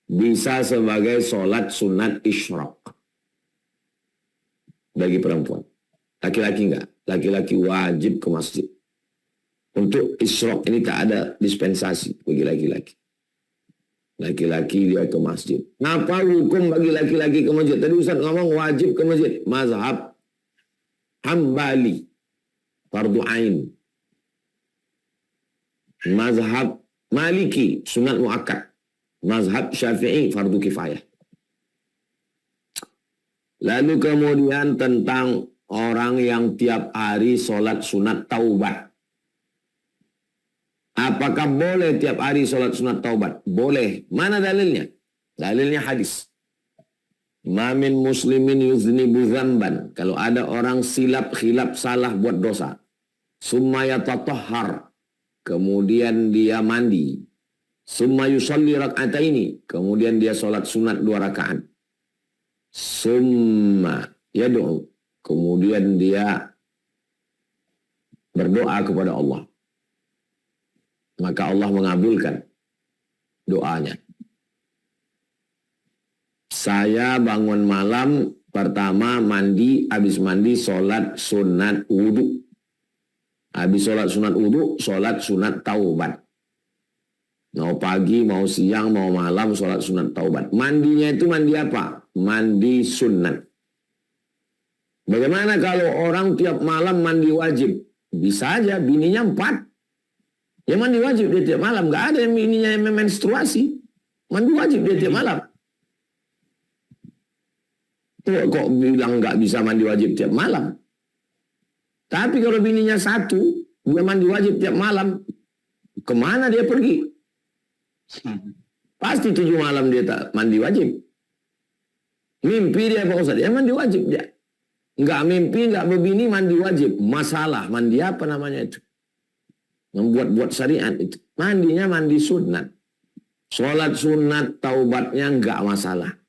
Bisa sebagai sholat sunat isyraq. Bagi perempuan. Laki-laki enggak. Laki-laki wajib ke masjid. Untuk isyraq ini tak ada dispensasi bagi laki-laki. Laki-laki dia ke masjid. Apa hukum bagi laki-laki ke masjid? Tadi Ustaz ngomong wajib ke masjid. Mazhab Hambali, fardu ain. Mazhab Maliki, sunat muakkad. Mazhab Syafi'i, fardu kifayah. Lalu kemudian tentang orang yang tiap hari sholat sunat taubat. Apakah boleh tiap hari sholat sunat taubat? Boleh. Mana dalilnya? Dalilnya hadis. Ma min muslimin yuznibu dzamban. Kalau ada orang silap, khilaf, salah, buat dosa. Summa yatatahhar. Kemudian dia mandi. Summa yusalli rak'ataini. Kemudian dia sholat sunat 2 rakaat. Summa yad'u. Kemudian dia berdoa kepada Allah. Maka Allah mengabulkan doanya. Saya bangun malam, pertama mandi, habis mandi sholat sunat wudu. Habis sholat sunat wudu, sholat sunat taubat. Mau pagi, mau siang, mau malam, sholat sunat taubat. Mandinya itu mandi apa? Mandi sunat. Bagaimana kalau orang tiap malam mandi wajib? Bisa aja, bininya 4. Ya mandi wajib dia tiap malam. Gak ada yang bininya yang menstruasi. Mandi wajib dia tiap malam. Tuh, kok bilang gak bisa mandi wajib tiap malam? Tapi kalau bininya 1, dia mandi wajib tiap malam, kemana dia pergi? Pasti 7 malam dia tak mandi wajib. Mimpi dia Pak Ustaz, ya mandi wajib dia. Enggak mimpi, enggak berbini, mandi wajib. Masalah, mandi apa namanya itu? Membuat-buat syariat itu. Mandinya mandi sunat. Sholat sunat, taubatnya enggak masalah.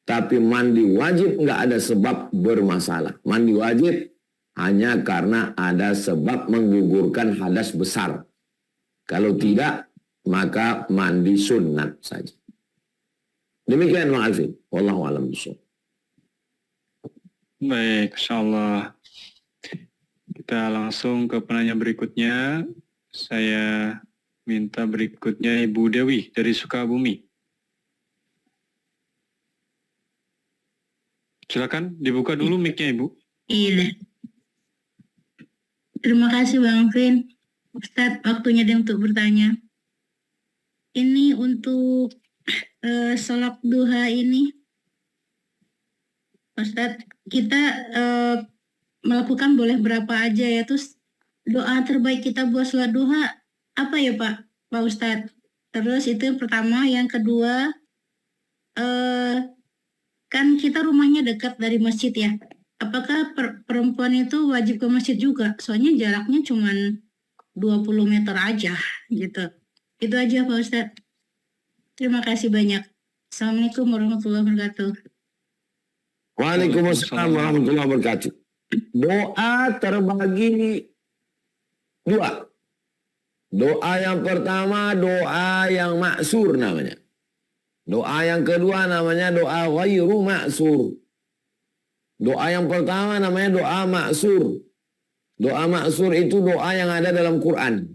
Tapi mandi wajib enggak ada sebab bermasalah. Mandi wajib hanya karena ada sebab menggugurkan hadas besar. Kalau tidak, maka mandi sunat saja. Demikian Bang Alvin. Wallahu a'lam bishawab. Baik, insyaallah. Kita langsung ke penanya berikutnya. Saya minta berikutnya Ibu Dewi dari Sukabumi. Silakan dibuka dulu mic-nya Ibu. Iya. Terima kasih Bang Vin. Ustadz, waktunya dia untuk bertanya. Ini untuk sholat duha ini, Ustadz, kita melakukan boleh berapa aja ya. Terus doa terbaik kita buat sholat duha apa ya Pak Ustadz? Terus itu yang pertama. Yang kedua, kan kita rumahnya dekat dari masjid ya. Apakah perempuan itu wajib ke masjid juga? Soalnya jaraknya cuma 20 meter aja gitu. Itu aja Pak Ustadz. Terima kasih banyak. Assalamualaikum warahmatullahi wabarakatuh. Waalaikumsalam warahmatullahi wabarakatuh. Doa terbagi 2. Doa yang pertama doa yang maksur namanya. Doa yang kedua namanya doa ghairu maksur. Doa yang pertama namanya doa maksur. Doa maksur itu doa yang ada dalam Quran.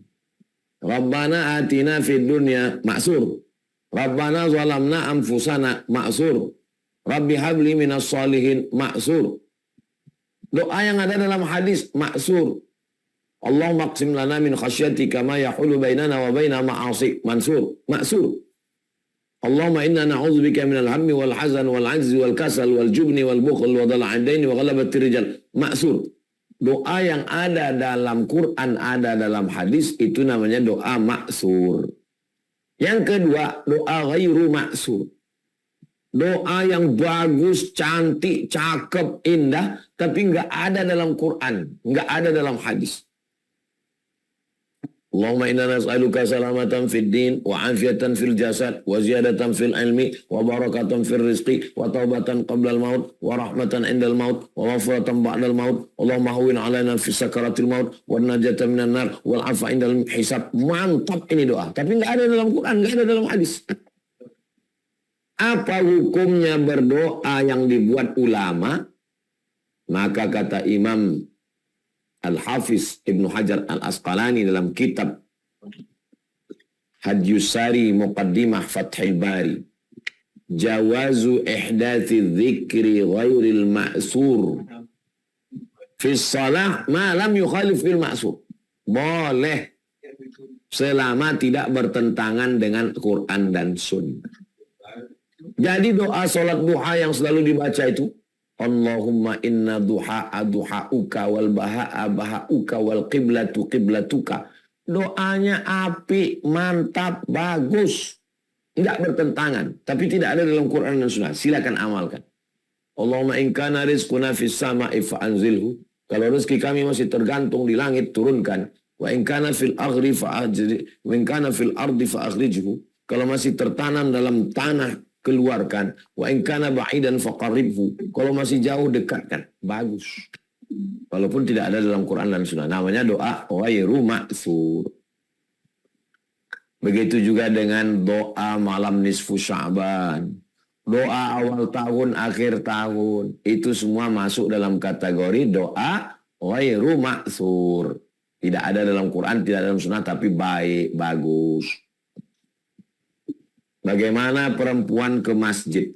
Rabbana atina fid dunya maksur. Rabbana zalamna anfusana maksur. Rabbi habli minas salihin maksur. Doa yang ada dalam hadis maksur. Allahumma qsim lana min khasyatika ma yahulu bainana wa baina ma'asik maksur. Allahumma inna na'udzubika minal hammi wal hazan wal ajzi wal kasal wal jubni wal bukhl wa dhala'id daini wa ghalabatir rijal maksur. Doa yang ada dalam Quran, ada dalam hadis, itu namanya doa maksur. Yang kedua, doa ghairu maksur. Doa yang bagus, cantik, cakep, indah, tapi nggak ada dalam Quran, nggak ada dalam hadis. Allahumma inna nas'aluka salamatan fid din wa afiatan fil jasad wa ziyadatan fil ilmi wa barakatan fil rizqi wa taubatan qabla al maut wa rahmatan indal maut wa maghfiratan ba'dal maut. Allahumma hawwin 'alaina fi sakaratil maut wa najatan minan nar wal 'afwa indal hisab. Mantap ini doa, tapi enggak ada dalam Quran, enggak ada dalam hadis. Apa hukumnya berdoa yang dibuat ulama? Maka kata Imam Al-Hafiz Ibnu Hajar Al-Asqalani dalam kitab Hadyus Sari Muqaddimah Fathil Bari, jawazu ihdathi dzikri ghairil ma'sur fi shalah ma lam yukhalif fil ma'sur. Boleh selama tidak bertentangan dengan Quran dan Sunnah. Jadi doa salat duha yang selalu dibaca itu, Allahumma inna duha'a duha'uka wal baha'a baha'uka wal qiblatu qiblatuka. Doanya api, mantap, bagus. Enggak bertentangan. Tapi tidak ada dalam Quran dan Sunnah. Silakan amalkan. Allahumma in kana rizquna fis sama'i fa'anzilhu. Kalau rezeki kami masih tergantung di langit, turunkan. Wa in kana fil ardi fa'akhrijhu. Kalau masih tertanam dalam tanah, keluarkan. Wa in kana ba'idan faqarribhu. Kalau masih jauh, dekatkan. Bagus. Walaupun tidak ada dalam Quran dan Sunnah. Namanya doa ghairu ma'sur. Begitu juga dengan doa malam nisfu Sya'ban. Doa awal tahun, akhir tahun. Itu semua masuk dalam kategori doa ghairu ma'sur. Tidak ada dalam Quran, tidak ada dalam Sunnah, tapi baik, bagus. Bagaimana perempuan ke masjid?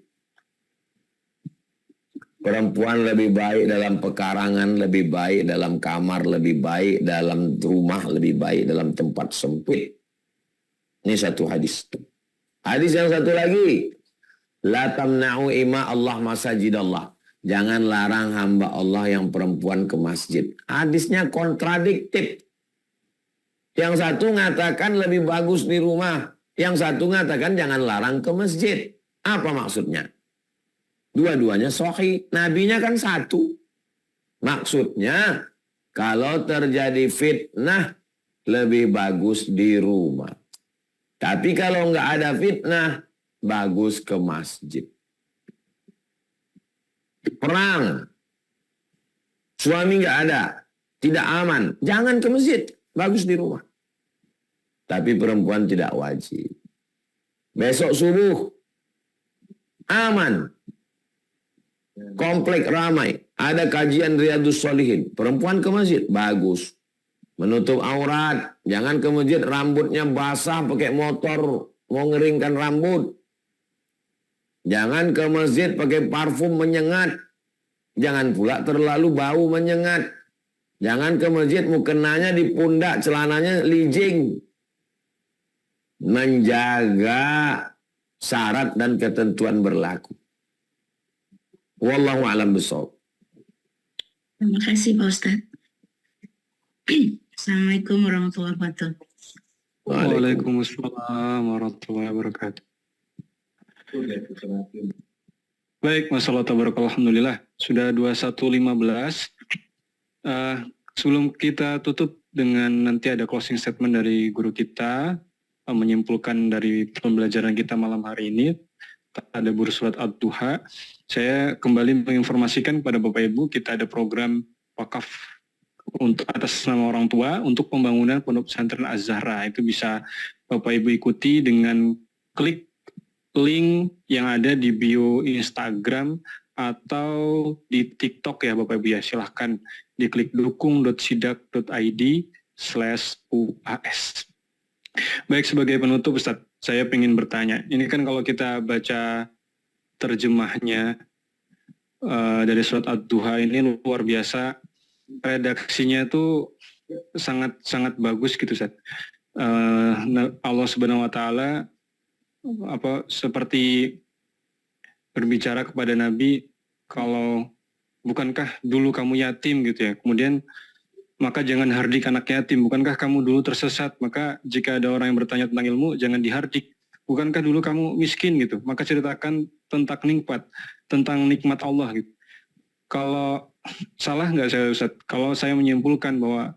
Perempuan lebih baik dalam pekarangan, lebih baik dalam kamar, lebih baik dalam rumah, lebih baik dalam tempat sempit. Ini satu hadis. Hadis yang satu lagi. La tamna'u ima Allah masajidallah. Jangan larang hamba Allah yang perempuan ke masjid. Hadisnya kontradiktif. Yang satu mengatakan lebih bagus di rumah. Yang satu mengatakan jangan larang ke masjid. Apa maksudnya? Dua-duanya sahih. Nabinya kan satu. Maksudnya, kalau terjadi fitnah, lebih bagus di rumah. Tapi kalau nggak ada fitnah, bagus ke masjid. Perang. Suami nggak ada. Tidak aman. Jangan ke masjid. Bagus di rumah. Tapi perempuan tidak wajib. Besok subuh. Aman. Komplek ramai. Ada kajian Riyadhus Shalihin. Perempuan ke masjid. Bagus. Menutup aurat. Jangan ke masjid rambutnya basah pakai motor. Mau ngeringkan rambut. Jangan ke masjid pakai parfum menyengat. Jangan pula terlalu bau menyengat. Jangan ke masjid mukenanya di pundak, celananya lijing. Menjaga syarat dan ketentuan berlaku. Wallahu a'lam bishawab. Terima kasih Pak Ustadz. Assalamualaikum warahmatullahi wabarakatuh. Waalaikumsalam warahmatullahi wabarakatuh. Baik, masalah tabarakallah, alhamdulillah. Sudah 21.15. Sebelum kita tutup dengan nanti ada closing statement dari guru kita, menyimpulkan dari pembelajaran kita malam hari ini, ada surat Ad-Duha. Saya kembali menginformasikan kepada Bapak Ibu, kita ada program wakaf untuk atas nama orang tua untuk pembangunan Pondok Pesantren Az-Zahra. Itu bisa Bapak Ibu ikuti dengan klik link yang ada di bio Instagram atau di TikTok ya Bapak Ibu ya. Silahkan diklik dukung.sidak.id/UAS. Baik, sebagai penutup Ustadz, saya ingin bertanya. Ini kan kalau kita baca terjemahnya dari surat Ad-Duha ini luar biasa. Redaksinya tuh sangat bagus gitu Ustadz. Allah Subhanahu wa taala seperti berbicara kepada Nabi, kalau bukankah dulu kamu yatim gitu ya, kemudian maka jangan hardik anak yatim, bukankah kamu dulu tersesat, maka jika ada orang yang bertanya tentang ilmu jangan dihardik, bukankah dulu kamu miskin gitu, maka ceritakan tentang nikmat Allah gitu. Kalau salah nggak saya Ustaz kalau saya menyimpulkan bahwa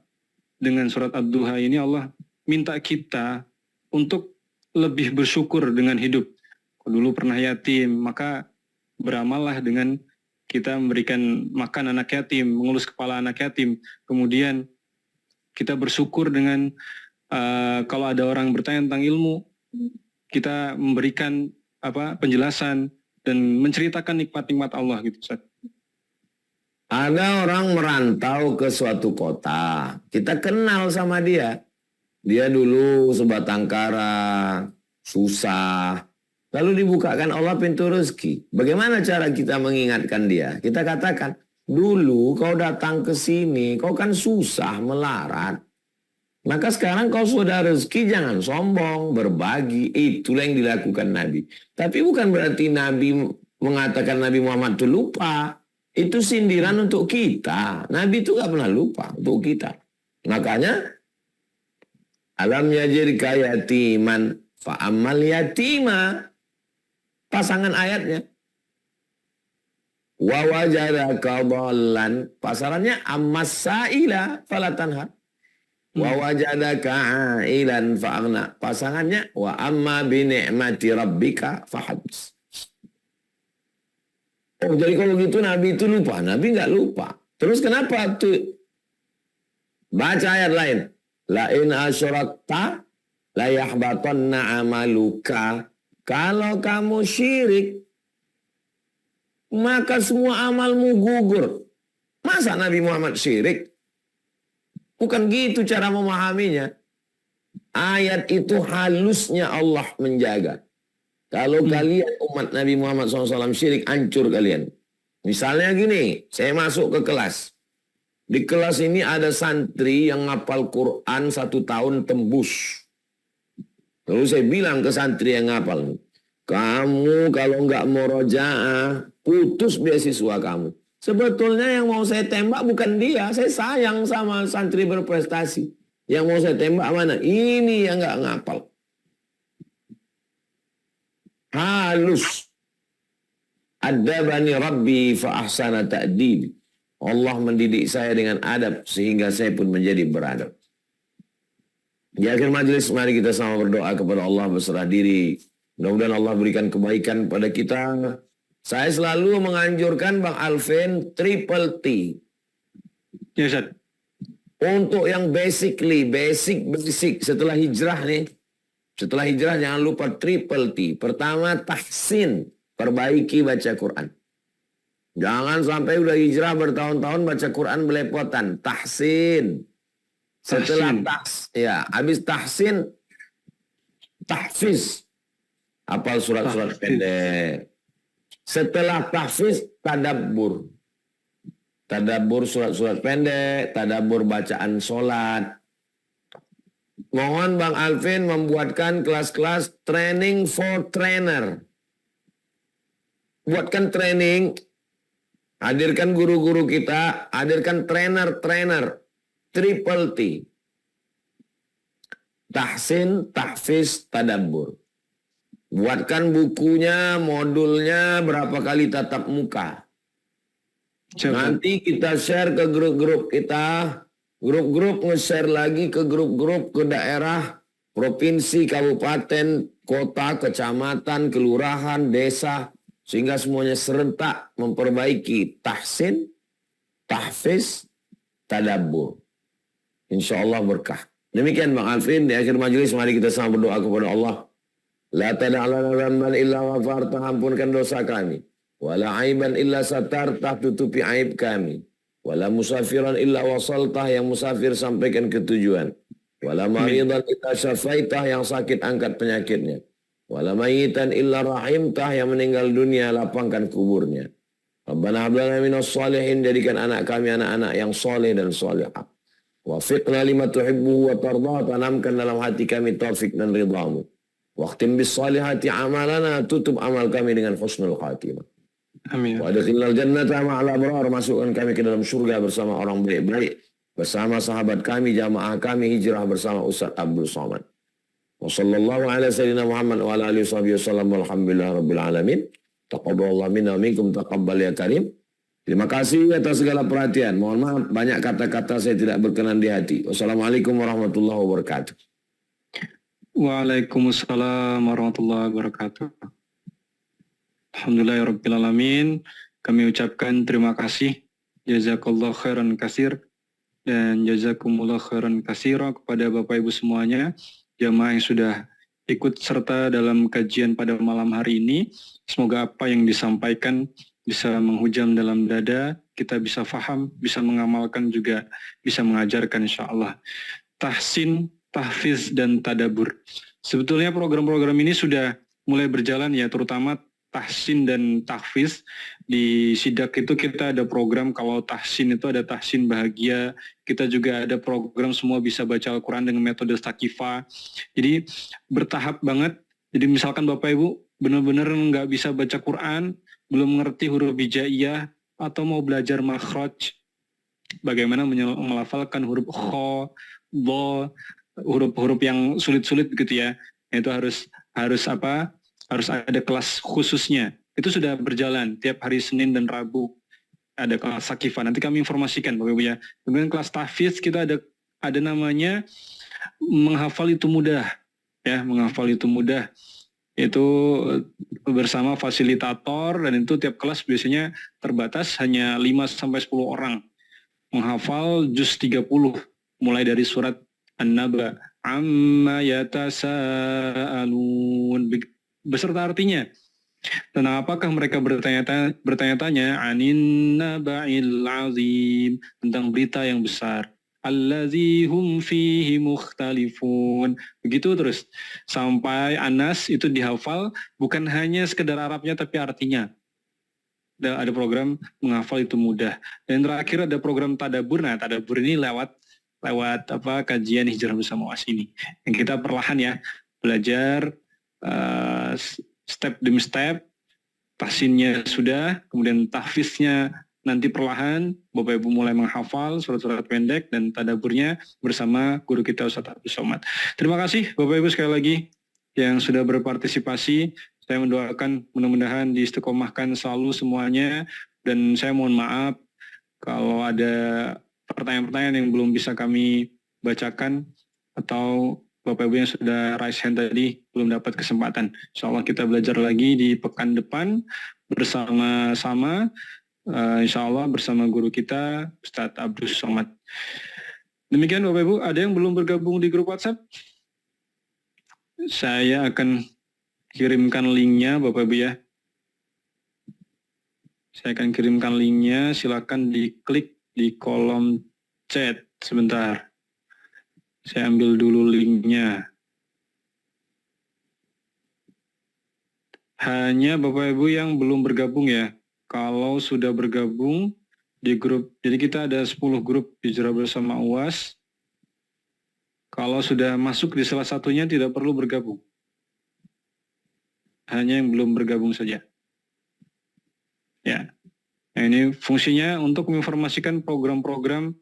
dengan surat Ad-Duha ini Allah minta kita untuk lebih bersyukur dengan hidup. Dulu pernah yatim, maka beramallah dengan kita memberikan makan anak yatim, mengelus kepala anak yatim. Kemudian kita bersyukur dengan kalau ada orang bertanya tentang ilmu, kita memberikan penjelasan dan menceritakan nikmat-nikmat Allah gitu Ustaz. Ada orang merantau ke suatu kota. Kita kenal sama dia. Dia dulu sebatang kara, susah. Lalu dibukakan Allah pintu rezeki. Bagaimana cara kita mengingatkan dia? Kita katakan, dulu kau datang ke sini, kau kan susah melarat. Maka sekarang kau sudah rezeki, jangan sombong, berbagi. Itulah yang dilakukan Nabi. Tapi bukan berarti Nabi mengatakan Nabi Muhammad itu lupa. Itu sindiran untuk kita. Nabi itu gak pernah lupa untuk kita. Makanya, alam yajirka yatiman fa'amal yatima. Pasangan ayatnya. Wa wajadaka dhallan. Pasarannya ammas sa'ila falatanha. Wa wajadaka ailan fa'aghna. Pasangannya wa amma bi ni'mati rabbika fahadis. Oh, jadi kalau gitu Nabi itu lupa. Nabi nggak lupa. Terus kenapa tuh? Baca ayat lain. La in asyrakta la yahbatanna amaluka. Kalau kamu syirik, maka semua amalmu gugur. Masa Nabi Muhammad syirik? Bukan gitu cara memahaminya. Ayat itu halusnya Allah menjaga. Kalau kalian umat Nabi Muhammad SAW syirik, hancur kalian. Misalnya gini, saya masuk ke kelas. Di kelas ini ada santri yang ngapal Quran 1 tahun tembus. Lalu saya bilang ke santri yang ngapal, kamu kalau nggak mau rojaah, putus beasiswa kamu. Sebetulnya yang mau saya tembak bukan dia. Saya sayang sama santri berprestasi. Yang mau saya tembak mana? Ini yang nggak ngapal. Halus. Adabani Rabbi fa ahsana ta'dib. Allah mendidik saya dengan adab sehingga saya pun menjadi beradab. Di akhir majelis mari kita sama berdoa kepada Allah, berserah diri. Mudah-mudahan Allah berikan kebaikan pada kita. Saya selalu menganjurkan Bang Alvin triple T. Ya, Ustaz. Untuk yang basic setelah hijrah nih. Setelah hijrah jangan lupa triple T. Pertama, tahsin. Perbaiki baca Quran. Jangan sampai udah hijrah bertahun-tahun baca Quran belepotan. Tahsin. Setelah habis tahsin, tahfiz. Hafal surat-surat pendek. Setelah tahfiz, tadabbur. Tadabbur surat-surat pendek, tadabbur bacaan sholat. Mohon Bang Alvin membuatkan kelas-kelas training for trainer. Buatkan training, hadirkan guru-guru kita, hadirkan trainer-trainer, triple T. Tahsin, tahfiz, tadabbur. Buatkan bukunya, modulnya, berapa kali tatap muka. Nanti kita share ke grup-grup kita. Grup-grup nge-share lagi ke grup-grup ke daerah, provinsi, kabupaten, kota, kecamatan, kelurahan, desa. Sehingga semuanya serentak memperbaiki tahsin, tahfiz, tadabbur. Insya Allah berkah. Demikian Bang Alvin, di akhir majelis mari kita sama berdoa kepada Allah. La tada'lana dhanban illa ghafarta, ampunkan dosa kami. Wala aiban illa satartah, tutupi aib kami. Wala musafiran illa wasaltah, yang musafir sampaikan ke tujuan. Wala maridan illa syafaitah, yang sakit angkat penyakitnya. Wala mayitan illa rahimtah, yang meninggal dunia lapangkan kuburnya. Rabbana hablana minas salihin, jadikan anak kami anak-anak yang soleh dan solehah. Wafiqna lima tuhibbuhu wa tardah, tanamkan dalam hati kami taufik dan ridhamu. Waqtim bis salihati amalana, tutup amal kami dengan husnul khatimah. Amin. Wa adkhilnal jannata ma'al abrar, masukkan kami ke dalam surga bersama orang baik-baik, bersama sahabat kami, jamaah kami hijrah bersama Ustaz Abdul Somad. Wa sallallahu ala sayyidina Muhammad wa ala alihi wasallam, walhamdulillah rabbil alamin. Taqabbalallahu minna wa minkum, taqabbal ya karim. Terima kasih atas segala perhatian. Mohon maaf banyak kata-kata saya tidak berkenan di hati. Wassalamualaikum warahmatullahi wabarakatuh. Waalaikumsalam warahmatullahi wabarakatuh. Alhamdulillahirrabbilalamin. Kami ucapkan terima kasih. Jazakallah khairan kasir. Dan jazakumullah khairan kasira kepada Bapak Ibu semuanya. Jamaah yang sudah ikut serta dalam kajian pada malam hari ini. Semoga apa yang disampaikan bisa menghujam dalam dada, kita bisa faham, bisa mengamalkan juga, bisa mengajarkan insya Allah. Tahsin, tahfiz, dan tadabur. Sebetulnya program-program ini sudah mulai berjalan ya, terutama tahsin dan tahfiz. Di Sidak itu kita ada program, kalau tahsin itu ada tahsin bahagia, kita juga ada program semua bisa baca Al-Quran dengan metode Stakifah. Jadi bertahap banget. Jadi misalkan Bapak Ibu benar-benar nggak bisa baca Quran, belum mengerti huruf hijaiyah, atau mau belajar makhraj, bagaimana melafalkan huruf kho, bo, huruf-huruf yang sulit-sulit begitu ya. Itu harus ada kelas khususnya. Itu sudah berjalan tiap hari Senin dan Rabu ada kelas Sakifah. Nanti kami informasikan Bapak Ibu ya. Kemudian kelas tahfiz kita ada namanya menghafal itu mudah ya, menghafal itu mudah. Itu bersama fasilitator dan itu tiap kelas biasanya terbatas hanya 5 sampai 10 orang. Menghafal juz 30 mulai dari surat An-Naba, amma yatasaalun beserta artinya. Dan apakah mereka bertanya-tanya anin naba'il azim, tentang berita yang besar, allazi hum fihi mukhtalifun. Begitu terus sampai Anas itu dihafal, bukan hanya sekedar Arabnya tapi artinya. Ada program menghafal itu mudah. Dan terakhir ada program tadabur. Nah, tadabur ini lewat kajian hijrah bersama UAS ini. Yang kita perlahan ya belajar step demi step. Tahsinnya sudah, kemudian tahfiznya nanti perlahan Bapak Ibu mulai menghafal surat-surat pendek, dan tadaburnya bersama guru kita Ustaz Abdus Somad. Terima kasih Bapak Ibu sekali lagi yang sudah berpartisipasi. Saya mendoakan mudah-mudahan diistiqomahkan selalu semuanya, dan saya mohon maaf kalau ada pertanyaan-pertanyaan yang belum bisa kami bacakan atau Bapak Ibu yang sudah raise hand tadi belum dapat kesempatan. Insya Allah kita belajar lagi di pekan depan bersama-sama, insya Allah bersama guru kita Ustadz Abdus Somad. Demikian Bapak Ibu, ada yang belum bergabung di grup WhatsApp? Saya akan kirimkan linknya Bapak Ibu ya. Saya akan kirimkan linknya, silakan diklik di kolom chat sebentar. Saya ambil dulu linknya. Hanya Bapak Ibu yang belum bergabung ya. Kalau sudah bergabung di grup, jadi kita ada 10 grup hijrah bersama UAS. Kalau sudah masuk di salah satunya tidak perlu bergabung. Hanya yang belum bergabung saja. Ya. Nah, ini fungsinya untuk menginformasikan program-program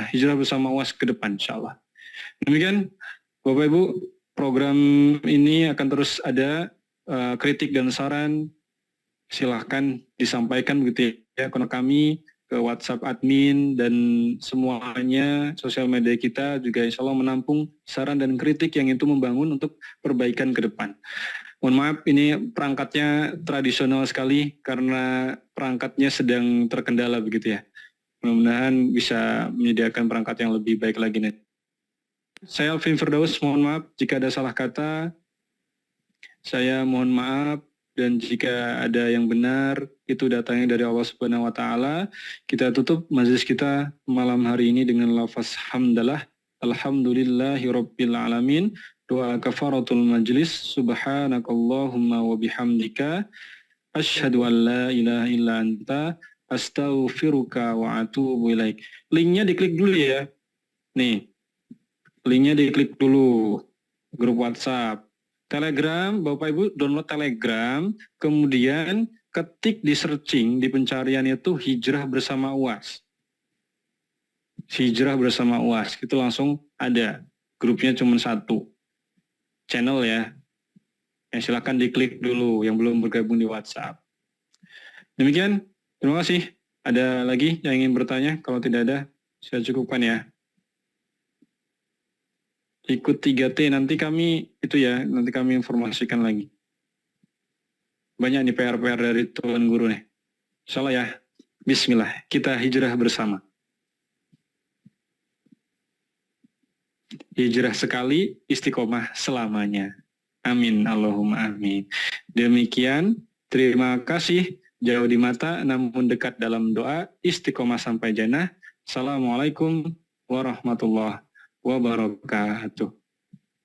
hijrah bersama UAS ke depan insya-Allah. Demikian Bapak Ibu, program ini akan terus ada, kritik dan saran silahkan disampaikan begitu ya ke kami, ke WhatsApp admin, dan semuanya sosial media kita juga insya Allah menampung saran dan kritik yang itu membangun untuk perbaikan ke depan. Mohon maaf ini perangkatnya tradisional sekali karena perangkatnya sedang terkendala begitu ya. Mudah-mudahan bisa menyediakan perangkat yang lebih baik lagi nih. Saya Alvin Firdaus, mohon maaf jika ada salah kata. Saya mohon maaf, dan jika ada yang benar itu datangnya dari Allah Subhanahu wa taala. Kita tutup majelis kita malam hari ini dengan lafaz hamdalah. Alhamdulillahirabbil alamin. Doa kafaratul majlis. Subhanakallahumma wa bihamdika asyhadu an la ilaha illa anta astaghfiruka wa atubu ilaik. Linknya diklik dulu ya. Nih, linknya diklik dulu. Grup WhatsApp. Telegram, Bapak Ibu download Telegram, kemudian ketik di searching, di pencarian itu hijrah bersama UAS. Hijrah bersama UAS, itu langsung ada. Grupnya cuma satu. Channel ya. Silakan diklik dulu yang belum bergabung di WhatsApp. Demikian. Terima kasih. Ada lagi yang ingin bertanya? Kalau tidak ada, saya cukupkan ya. Ikut 3T, nanti kami informasikan lagi. Banyak nih PR-PR dari Tuan Guru nih. Insyaallah ya. Bismillah, kita hijrah bersama. Hijrah sekali, istiqomah selamanya. Amin, Allahumma amin. Demikian, terima kasih jauh di mata namun dekat dalam doa, istiqomah sampai jannah. Assalamualaikum warahmatullahi wabarakatuh.